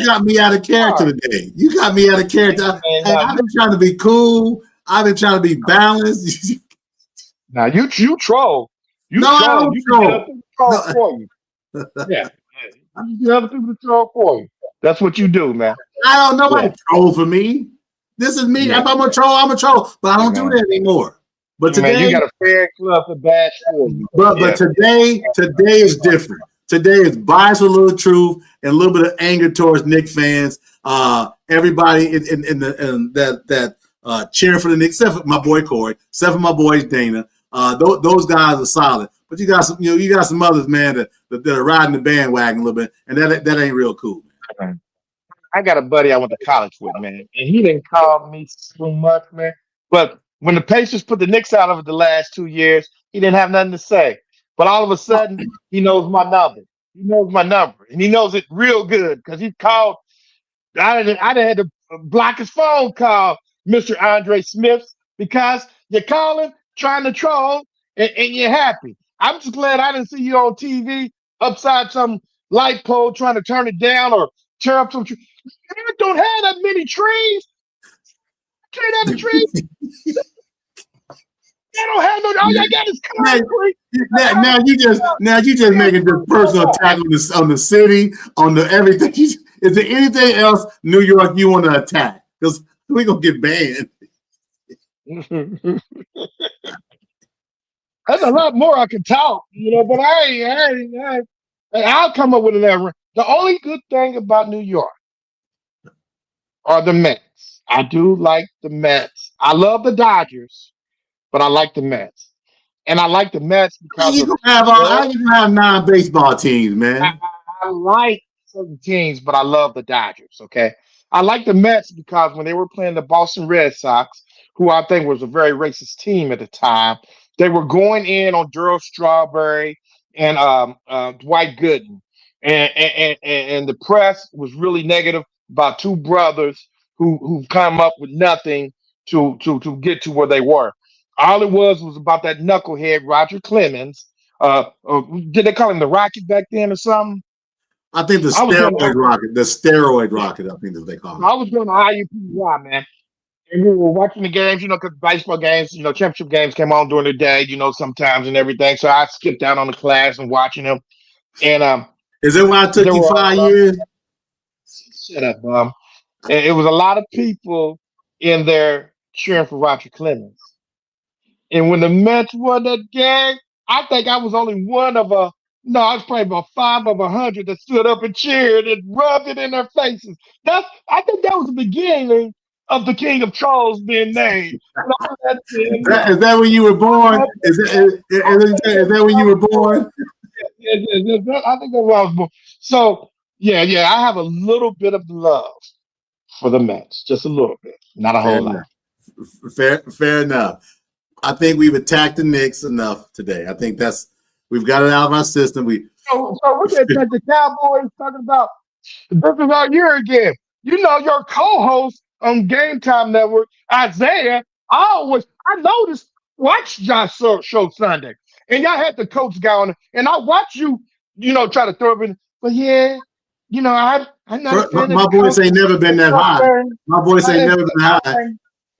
got me out of character today. You got me out of character. I've been trying to be cool. I've been trying to be balanced. Now you troll. You troll. For you. Yeah. You get other people to troll for you. That's what you do, man. I don't know nobody troll for me. This is me. If I'm a troll, I'm a troll. But I don't do that anymore. But today, you got a fan club to bash for you. But today is different. Today is bias with a little truth and a little bit of anger towards Knicks fans. Everybody in that cheering for the Knicks, except for my boy Corey, except for my boy Dana. Those guys are solid. But you got some others, man, that are riding the bandwagon a little bit, and that ain't real cool, man. I got a buddy I went to college with, man, and he didn't call me so much, man. But when the Pacers put the Knicks out of it the last 2 years, he didn't have nothing to say. But all of a sudden, he knows my number. He knows my number, and he knows it real good because he called. I done had to block his phone call, Mr. Andre Smith, because you're calling, trying to troll, and you're happy. I'm just glad I didn't see you on TV upside some light pole trying to turn it down or tear up some trees. You don't have that many trees. Can't have the trees. They don't have no. All y'all got is concrete. Now you just making this personal attack on the city, on the everything. Is there anything else New York you want to attack? Because we're gonna get banned. There's a lot more I can talk, but I'll come up with an error. The only good thing about New York are the Mets. I do like the Mets. I love the Dodgers, but I like the Mets. And I like the Mets because you can have non-baseball teams, man. I like certain teams, but I love the Dodgers, okay? I like the Mets because when they were playing the Boston Red Sox, who I think was a very racist team at the time, they were going in on Darryl Strawberry and Dwight Gooden. And the press was really negative about two brothers who come up with nothing to get to where they were. All it was about that knucklehead Roger Clemens. Did they call him the Rocket back then or something? I think the steroid rocket. The steroid rocket, I think, is they call it. I was going to IUPUI, man. And we were watching the games, because baseball games, championship games came on during the day, sometimes and everything. So I skipped out on the class and watching them. And is that why it took you 5 years? Shut up, Mom. And it was a lot of people in there cheering for Roger Clemens. And when the Mets won that game, I think I was only one of I was probably about 5 of 100 that stood up and cheered and rubbed it in their faces. I think that was the beginning of the King of Trolls being named. Is that when you were born? Is that when you were born? I think that's when I was born. So, yeah, I have a little bit of love for the Mets. Just a little bit. Not a whole lot. Fair enough. I think we've attacked the Knicks enough today. I think we've got it out of our system. So we're going to attack the Cowboys talking about this is our year again. Your co-host on Game Time Network, Isaiah, I noticed, watch Josh show Sunday. And y'all had the coach guy on, and I watch you, try to throw it in. But yeah, I'm not. My voice ain't never been that high. My voice ain't never been high.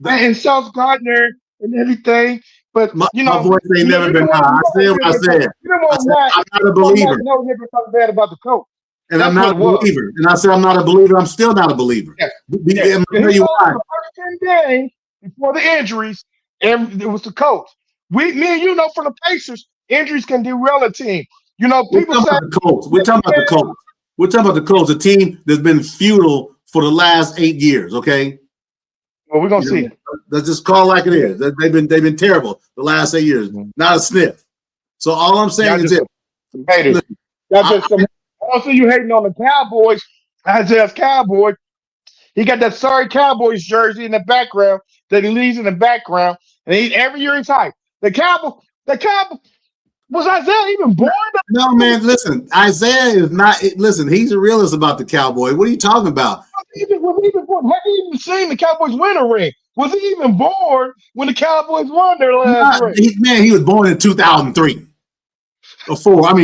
And South Gardner and everything. But my voice ain't never been high. I said what I said. I'm not a believer. No, never talk bad about the coach. And I'm not a believer. And I said I'm not a believer. I'm still not a believer. Yeah. I'm gonna tell you why. The first 10 games before the injuries, and it was the coach. Me and you know from the Pacers, injuries can derail a team. People say we're talking about the coach. We're talking about the coach, a team that's been futile for the last 8 years. Okay. Well, we're gonna see. Let's just call it like it is. They've been terrible the last 8 years. Not a sniff. So all I'm saying is this. Also, you hating on the Cowboys, Isaiah's Cowboy. He got that sorry Cowboys jersey in the background that he leaves in the background, and every year he's hyped. The Cowboy. Was Isaiah even born? No, man. Listen, Isaiah is not. Listen, he's a realist about the Cowboys. What are you talking about? Have you even seen the Cowboys win a ring? Was he even born when the Cowboys won their last ring? He was born in 2003 or 4.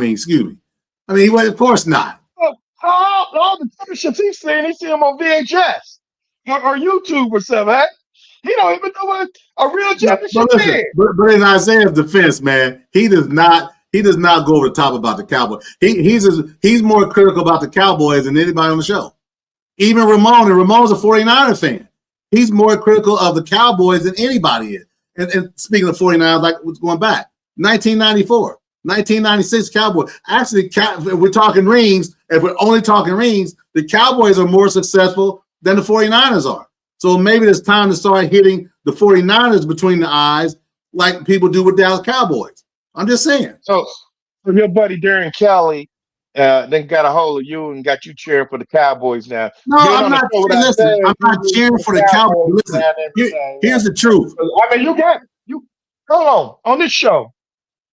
Excuse me. He was, of course not. All the championships he see him on VHS or YouTube or something. Huh? He don't even know what a real championship is. But in Isaiah's defense, man, he does not go over the top about the Cowboys. He's more critical about the Cowboys than anybody on the show. Even Ramon, and Ramon's a 49er fan. He's more critical of the Cowboys than anybody is. And speaking of 49ers, like what's going back, 1994. 1996 Cowboys. Actually, we're talking rings. If we're only talking rings, the Cowboys are more successful than the 49ers are. So maybe it's time to start hitting the 49ers between the eyes like people do with Dallas Cowboys. I'm just saying. So your buddy Darren Kelly then got a hold of you and got you cheering for the Cowboys now. No, Being I'm on the not. show without Listen, saying I'm you not root cheering the for the Cowboys. Cowboys Listen, and everything. here's the truth. I mean, you got you. Hold on this show.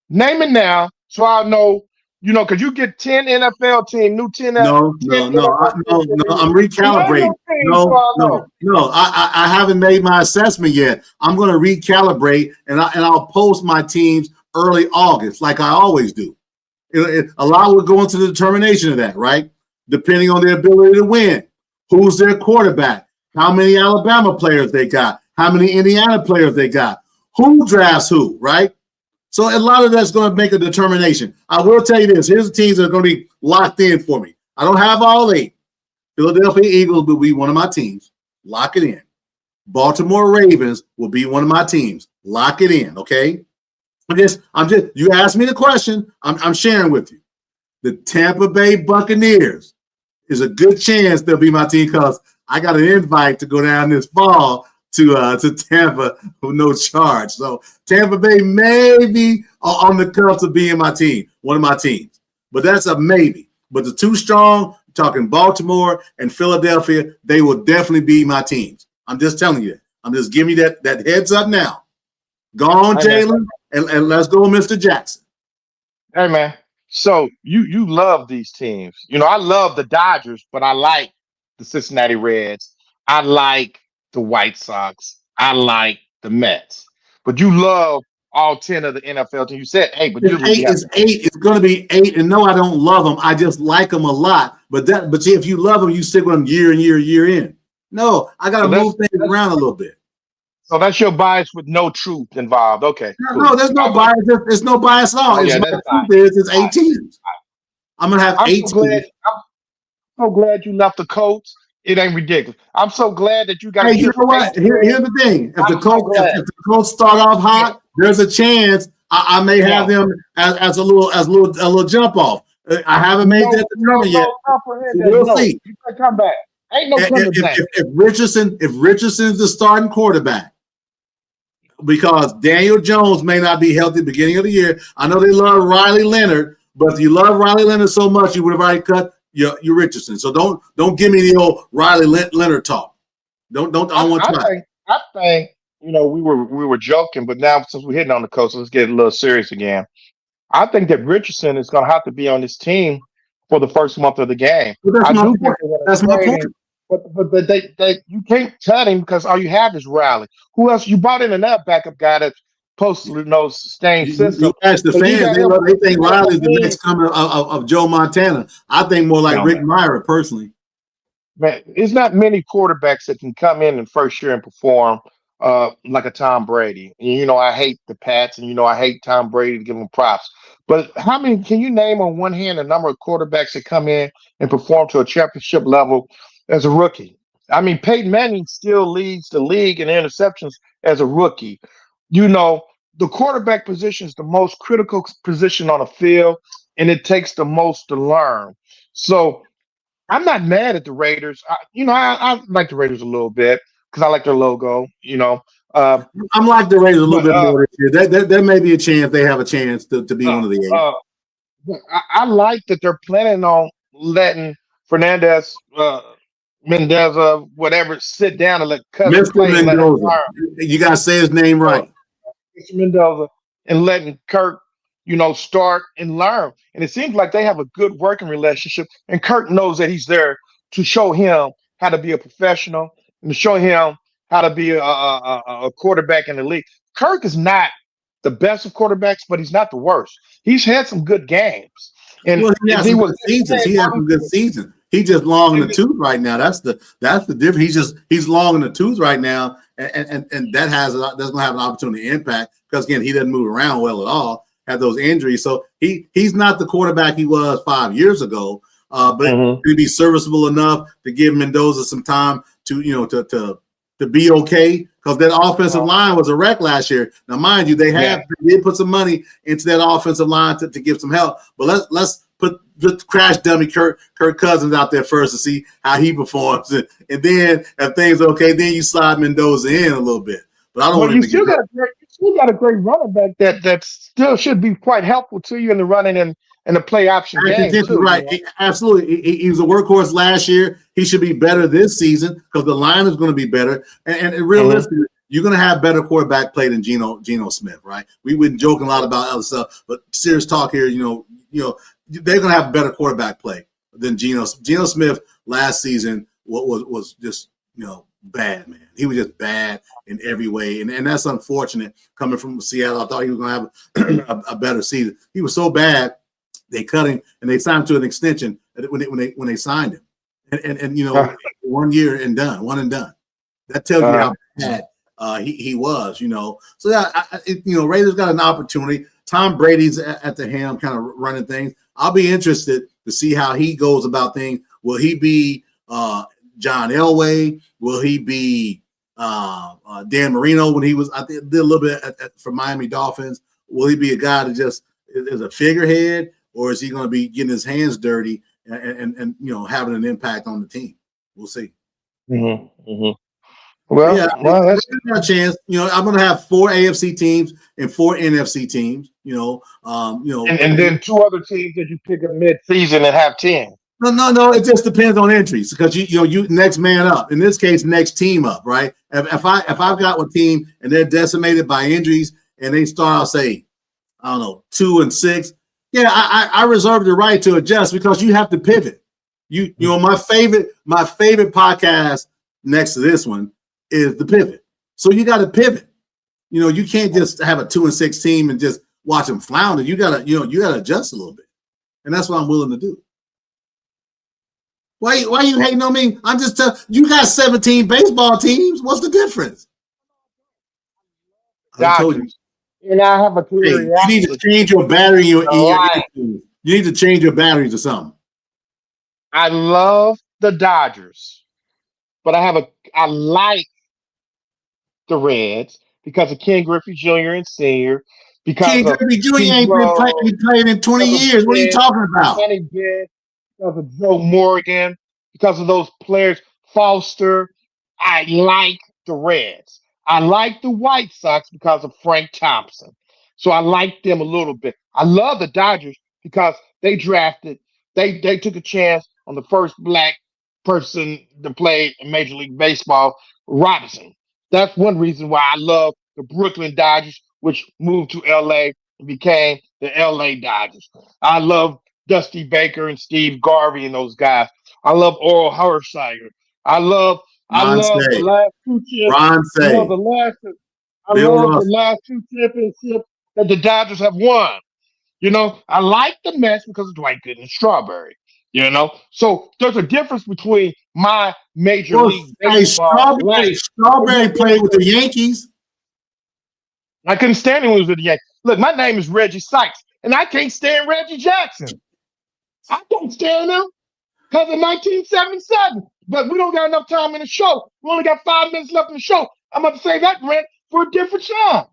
Name it now, so I know. Because you get 10 NFL team, new 10, 10 No, NFL teams no. every year. I'm So name recalibrating. those teams, so No, I know. no. I haven't made my assessment yet. I'm going to recalibrate, and I'll post my teams early August, like I always do. A lot will go into the determination of that, right? Depending on their ability to win, who's their quarterback, how many Alabama players they got, how many Indiana players they got, who drafts who, right? So a lot of that's going to make a determination. I will tell you this. Here's the teams that are going to be locked in for me. I don't have all 8. Philadelphia Eagles will be one of my teams. Lock it in. Baltimore Ravens will be one of my teams. Lock it in, okay? I'm just. You asked me the question. I'm sharing with you. The Tampa Bay Buccaneers is a good chance they'll be my team because I got an invite to go down this fall to Tampa with no charge. So Tampa Bay may be on the cusp of being my team, one of my teams. But that's a maybe. But the two strong, talking Baltimore and Philadelphia, they will definitely be my teams. I'm just telling you that. I'm just giving you that heads up now. Go on, Jalen, and let's go, Mr. Jackson. Hey man, so you love these teams. I love the Dodgers, but I like the Cincinnati Reds. I like the White Sox. I like the Mets. But you love all 10 of the NFL teams. You said 8, but you have It's 8. It's going to be 8. And no, I don't love them. I just like them a lot. But see, if you love them, you stick with them year in, year in. No, I got to move things around a little bit. So that's your bias with no truth involved. Okay. Cool. No, there's no bias. There's no bias at all. It's 8 teams. I'm going to have 8 teams. I'm so glad you left the Colts. It ain't ridiculous. I'm so glad that you got. Hey, you know what? Here's the thing: if the Colts start off hot, there's a chance I may have them as a little jump off. I haven't made that determination yet. We'll see. You can come back. Ain't no coming back. If Richardson's the starting quarterback, because Daniel Jones may not be healthy at the beginning of the year. I know they love Riley Leonard, but if you love Riley Leonard so much, you would have already cut your Richardson. So don't give me the old Riley Leonard talk. I think we were joking, but now since we're hitting on the coast, let's get a little serious again. I think that Richardson is going to have to be on this team for the first month of the game. That's my point. But they you can't cut him because all you have is Riley. Who else? You brought in another backup guy that's posted sustained system. You ask the fans, they think Riley's the next coming of Joe Montana. I think more like Rick Meyer, personally. Man, there's not many quarterbacks that can come in first year and perform like a Tom Brady. And, I hate the Pats, and I hate Tom Brady to give him props. But how many can you name on one hand a number of quarterbacks that come in and perform to a championship level as a rookie? I mean, Peyton Manning still leads the league in interceptions as a rookie. The quarterback position is the most critical position on the field, and it takes the most to learn. So I'm not mad at the Raiders. I like the Raiders a little bit because I like their logo. I'm like the Raiders a little bit more this year. There may be a chance they have a chance to be one of the 8. I like that they're planning on letting Fernandez, Mendoza, whatever, sit down and let Cousins play. Mendoza. You got to say his name right. Mr. Mendoza, and letting Kirk, start and learn. And it seems like they have a good working relationship. And Kirk knows that he's there to show him how to be a professional and to show him how to be a quarterback in the league. Kirk is not the best of quarterbacks, but he's not the worst. He's had some good games. And he has some good seasons. He's just long in the tooth right now. That's the difference. He's long in the tooth right now, and that's gonna have an opportunity to impact because again he doesn't move around well at all. Have those injuries, so he's not the quarterback he was 5 years ago. But he'd be serviceable enough to give Mendoza some time to be okay because that offensive line was a wreck last year. Now, mind you, they did put some money into that offensive line to give some help. But let's put crash dummy Kirk Cousins out there first to see how he performs, and then if things are okay, then you slide Mendoza in a little bit. But I don't want to still got a great running back that still should be quite helpful to you in the running. And in the play option game too. Right, absolutely. He was a workhorse last year. He should be better this season because the line is going to be better. And realistically, you're going to have better quarterback play than Geno Smith, right? We've been joking a lot about other stuff, but serious talk here. They're going to have better quarterback play than Geno Smith last season. Was just bad, man. He was just bad in every way, and that's unfortunate. Coming from Seattle, I thought he was going to have a better season. He was so bad. They cut him and they signed him to an extension when they signed him, and 1 year and done, one and done. That tells you how bad he was. So yeah, Raiders got an opportunity. Tom Brady's at the helm, kind of running things. I'll be interested to see how he goes about things. Will he be John Elway? Will he be Dan Marino when he was? I did a little bit for Miami Dolphins. Will he be a guy that just is a figurehead? Or is he going to be getting his hands dirty and having an impact on the team? We'll see. Well, yeah, that's a chance. I'm going to have 4 AFC teams and 4 NFC teams. And then 2 other teams that you pick up mid-season and have 10. No. It just depends on entries because you next man up. In this case, next team up, right? If I've got a team and they're decimated by injuries and they start, I'll say, I don't know, 2 and 6. Yeah, I reserve the right to adjust because you have to pivot. My favorite podcast next to this one is the pivot. So you got to pivot. You can't just have a 2 and 6 team and just watch them flounder. You gotta adjust a little bit, and that's what I'm willing to do. Why you hating on me? I'm just telling you got 17 baseball teams. What's the difference? I told you. And I have a theory. You need to change your battery. You need to change your batteries or something. I love the Dodgers, but I like the Reds because of Ken Griffey Jr. and Sr. Because Ken Griffey Jr. ain't been playing in 20 years. What are you talking about? Because of Joe Morgan, because of those players, Foster. I like the Reds. I like the White Sox because of Frank Thompson. So I like them a little bit. I love the Dodgers because they took a chance on the first black person to play in Major League Baseball, Robinson. That's one reason why I love the Brooklyn Dodgers, which moved to LA and became the LA Dodgers. I love Dusty Baker and Steve Garvey and those guys. I love Oral Hershiser. I love the last 2 championships. I love the last 2 championships that the Dodgers have won. I like the Mets because of Dwight Gooden and Strawberry. So there's a difference between my Major League Baseball. Strawberry played with the Yankees. I couldn't stand him when he was with the Yankees. Look, my name is Reggie Sykes, and I can't stand Reggie Jackson. I can't stand him because of 1977. But we don't got enough time in the show. We only got 5 minutes left in the show. I'm going to save that rant for a different time.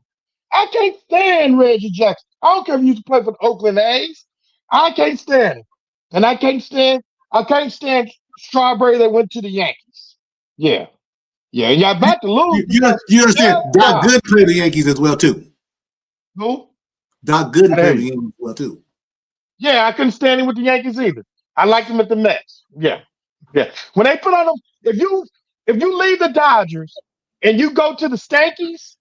I can't stand Reggie Jackson. I don't care if he used to play for the Oakland A's. I can't stand him. And I can't stand Strawberry that went to the Yankees. Yeah. Yeah, and y'all about to lose. You understand? Doc Good played the Yankees as well, too. Who? Doc Good played the Yankees as well, too. Yeah, I couldn't stand him with the Yankees either. I liked him at the Mets. Yeah. Yeah. When they put on them, if you leave the Dodgers and you go to the Stankies,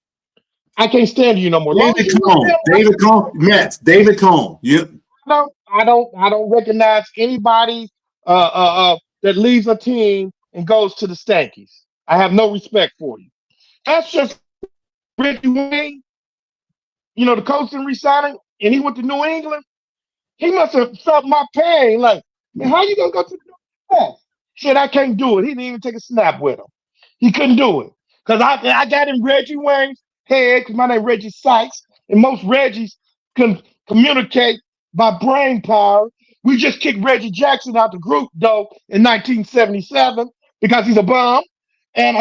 I can't stand you no more. David Cone, Mets. David Cone. Yep. I don't recognize anybody that leaves a team and goes to the Stankies. I have no respect for you. That's just Reggie Wayne. The coach in resigning, and he went to New England. He must have felt my pain. Like, man, how you gonna go to the Mets? Shit, I can't do it. He didn't even take a snap with him. He couldn't do it. Because I got in Reggie Wayne's head, because my name is Reggie Sykes, and most Reggies can communicate by brain power. We just kicked Reggie Jackson out the group, though, in 1977 because he's a bum. And,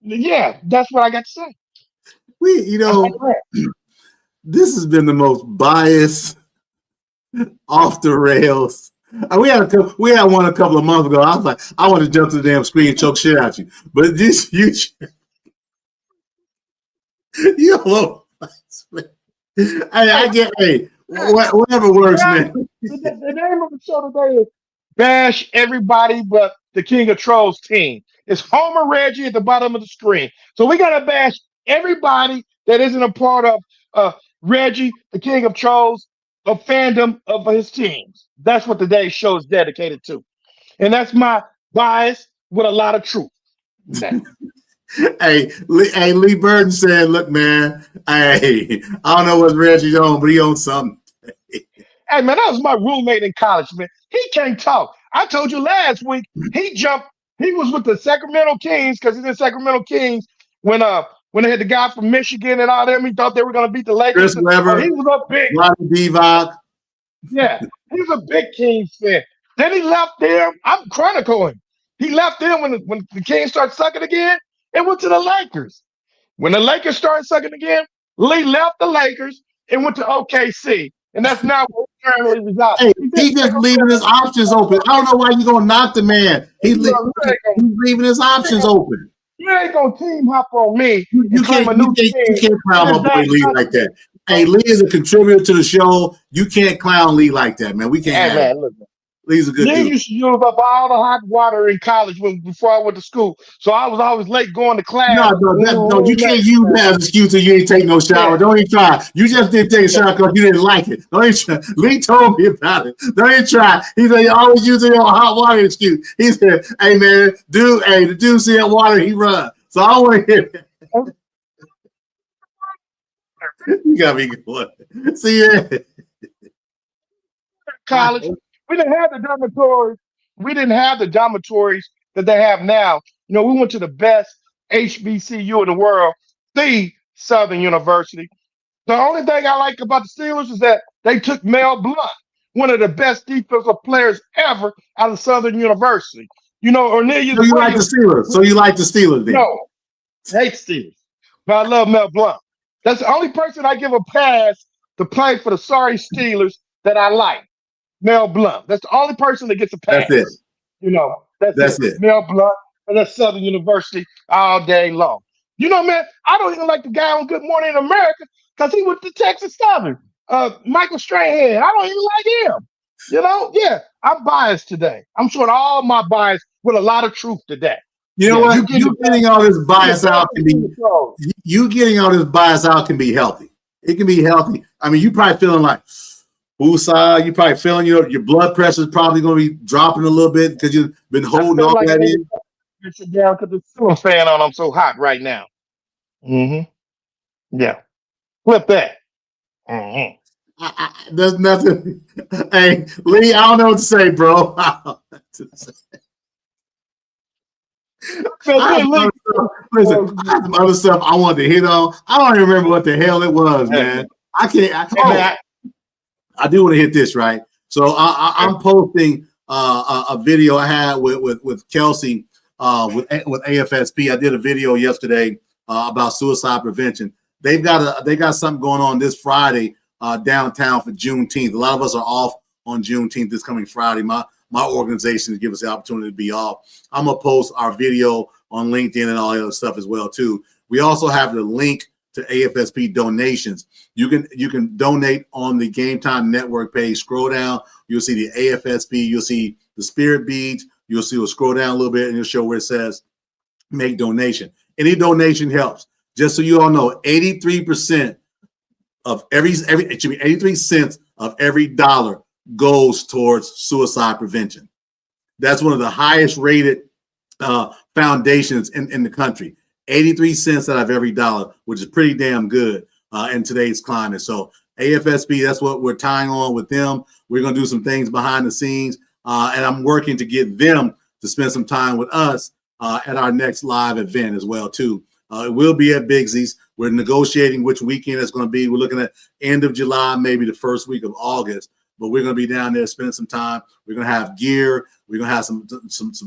yeah, that's what I got to say. This has been the most biased, off the rails. We had one a couple of months ago. I was like, I want to jump to the damn screen and choke shit out you. But this, I get, hey, Whatever works, man. The name of the show today is Bash Everybody But the King of Trolls Team. It's Homer Reggie at the bottom of the screen. So we gotta bash everybody that isn't a part of Reggie, the King of Trolls, a fandom of his teams. That's what today's show is dedicated to. And that's my bias with a lot of truth. Lee Burton said, "Look, man, hey, I don't know what Reggie's on, but he on something." Hey man, that was my roommate in college, man. He can't talk. I told you last week, he jumped, he was with the Sacramento Kings because he's in Sacramento Kings when they had the guy from Michigan and all them, he thought they were gonna beat the Lakers. Chris Webber, he was up big. Rodney Divac. Yeah, he was a big Kings fan. Then he left them. I'm chronicling. He left them when the Kings started sucking again and went to the Lakers. When the Lakers started sucking again, Lee left the Lakers and went to OKC. And that's not where he currently resides. Hey, he's just leaving his options open. I don't know why you're gonna knock the man. He's leaving his options open. You ain't gonna team hop on me. You can't clown my boy Lee like that. Hey, Lee is a contributor to the show. You can't clown Lee like that, man. We can't. Hey, man, look, Lee's a good dude. used to use up all the hot water in college before I went to school. So I was always late going to class. No, you can't use that as an excuse if you ain't take no shower. Yeah. Don't even try. You just didn't take a shower because you didn't like it. Don't even try. Lee told me about it. Don't even try. He said, you always use your hot water excuse. He said, hey, man, the dude see that water, he run. So I don't want to hear it. You got me going. See ya. College. We didn't have the dormitories. We didn't have the dormitories that they have now. You know, we went to the best HBCU in the world, the Southern University. The only thing I like about the Steelers is that they took Mel Blount, one of the best defensive players ever out of Southern University. You know, Cornelius. So you like the Steelers? So you like the Steelers? Then? No, I hate Steelers, but I love Mel Blount. That's the only person I give a pass to play for the sorry Steelers that I like. Mel Blount. That's the only person that gets a pass. That's it. You know, that's it. it. Mel Blount, and that's Southern University all day long. You know, man, I don't even like the guy on Good Morning America because he went to Texas Southern. Michael Strahan. I don't even like him. You know, yeah, I'm biased today. I'm showing all my bias with a lot of truth today. You know what? You getting all this bias out can be. You getting all this bias out can be healthy. It can be healthy. I mean, you probably feeling like. Woosah, you probably feeling your blood pressure is probably going to be dropping a little bit because you've been holding all that in. Sit down because the ceiling fan on. I'm so hot right now. Yeah. Flip that. There's nothing. Hey, Lee, I don't know what to say, bro. Listen, I have some other stuff I wanted to hit on. I don't even remember what the hell it was, man. I can't. I do want to hit this, right? So I'm posting a video I had with Kelsey with AFSP. I did a video yesterday about suicide prevention. They got something going on this Friday downtown for Juneteenth. A lot of us are off on Juneteenth this coming Friday. My organization give us the opportunity to be off. I'm gonna post our video on LinkedIn and all the other stuff as well too. We also have the link to AFSP donations. You can donate on the Game Time Network page. Scroll down, you'll see the AFSP, you'll see the Spirit Beads, you'll scroll down a little bit and it'll show where it says make donation. Any donation helps. Just so you all know, 83% of it should be 83 cents of every dollar goes towards suicide prevention. That's one of the highest rated foundations in the country. 83 cents out of every dollar, which is pretty damn good in today's climate. So AFSP, that's what we're tying on with them. We're going to do some things behind the scenes, and I'm working to get them to spend some time with us at our next live event as well too. It will be at Bigsy's. We're negotiating which weekend it's going to be. We're looking at end of July, maybe the first week of August. But we're going to be down there spending some time. We're going to have gear. We're going to have some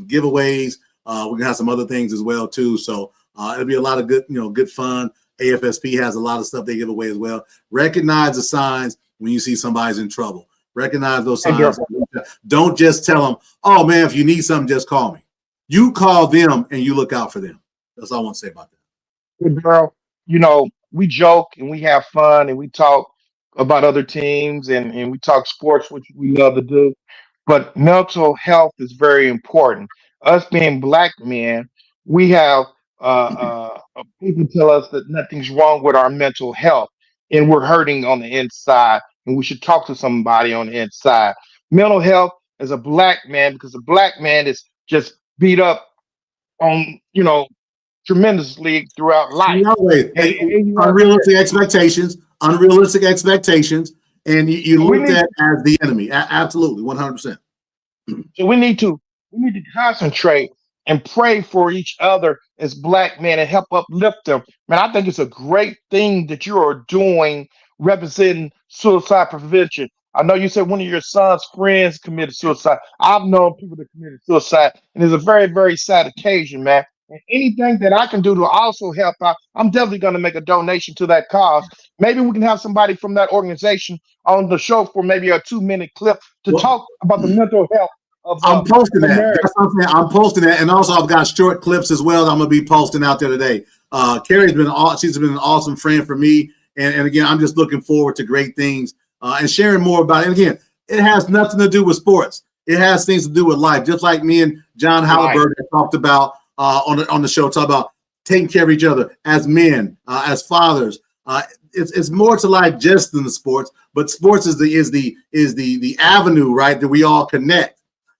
giveaways. We're going to have some other things as well too. So it'll be a lot of good fun. AFSP has a lot of stuff they give away as well. Recognize the signs when you see somebody's in trouble. Recognize those signs. Don't just tell them, oh man, if you need something, just call me. You call them and you look out for them. That's all I want to say about that. Hey, girl, we joke and we have fun and we talk about other teams and we talk sports, which we love to do. But mental health is very important. Us being black men, we have people tell us that nothing's wrong with our mental health, and we're hurting on the inside, and we should talk to somebody on the inside. Mental health as a black man, because a black man is just beat up on, tremendously throughout life, No way. and you Unrealistic expectations, and you we looked need at as the enemy. Absolutely, 100%. So we need to concentrate and pray for each other as black men and help uplift them. Man, I think it's a great thing that you are doing representing suicide prevention. I know you said one of your son's friends committed suicide. I've known people that committed suicide, and it's a very, very sad occasion, man. And anything that I can do to also help out, I'm definitely going to make a donation to that cause. Maybe we can have somebody from that organization on the show for maybe a 2-minute clip to Well, talk about the mental health of I'm posting that. America. That's what I'm saying. I'm posting that, and also I've got short clips as well that I'm gonna be posting out there today. Carrie's been she's been an awesome friend for me, and again, I'm just looking forward to great things and sharing more about it. And again, it has nothing to do with sports. It has things to do with life. Just like me and John Halliburton talked about on the show, talk about taking care of each other as men, as fathers. It's more to life just than the sports, but sports is the avenue, right, that we all connect.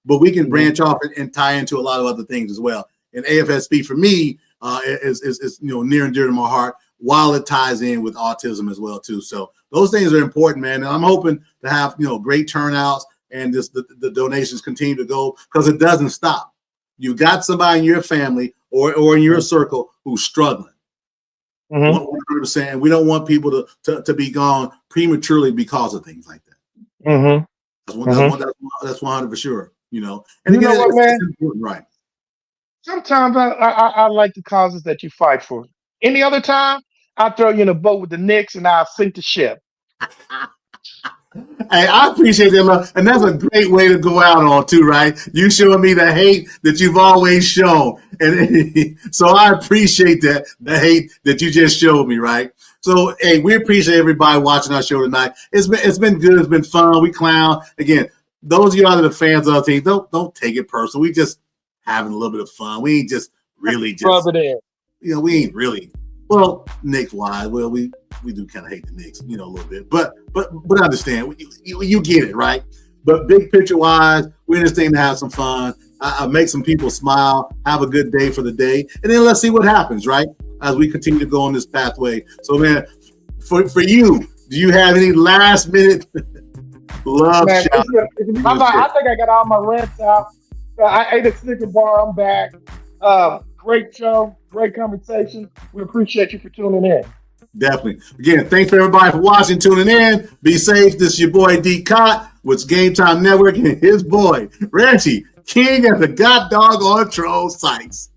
But we can branch off and tie into a lot of other things as well. And AFSP for me is near and dear to my heart, while it ties in with autism as well too. So those things are important, man. And I'm hoping to have great turnouts and just the donations continue to go, because it doesn't stop. You got somebody in your family or in your circle who's struggling. 100%. And we don't want people to be gone prematurely because of things like that. That's 100 for sure. And You know again, what, man? it's important, right? Sometimes I like the causes that you fight for. Any other time, I throw you in a boat with the Knicks and I'll sink the ship. Hey, I appreciate that, love. And that's a great way to go out on too, right? You showing me the hate that you've always shown. And so I appreciate the hate that you just showed me, right? So, hey, we appreciate everybody watching our show tonight. It's been good. It's been fun. We clown. Again, those of you out of the fans of the team, don't take it personal. We just having a little bit of fun. We ain't just really just, we ain't really, well, Knicks wise. Well, we do kind of hate the Knicks, a little bit, but understand, you get it, right? But big picture wise, we're in this thing to have some fun, make some people smile, have a good day for the day, and then let's see what happens, right? As we continue to go on this pathway. So, man, for you, do you have any last minute love shout? I think I got all my rants out. I ate a Snicker bar. I'm back. Great show, great conversation. We appreciate you for tuning in. Definitely. Again, thanks for everybody for watching, tuning in. Be safe. This is your boy D. Cott with Game Time Network and his boy Reggie, king of the God Dog on Troll sites.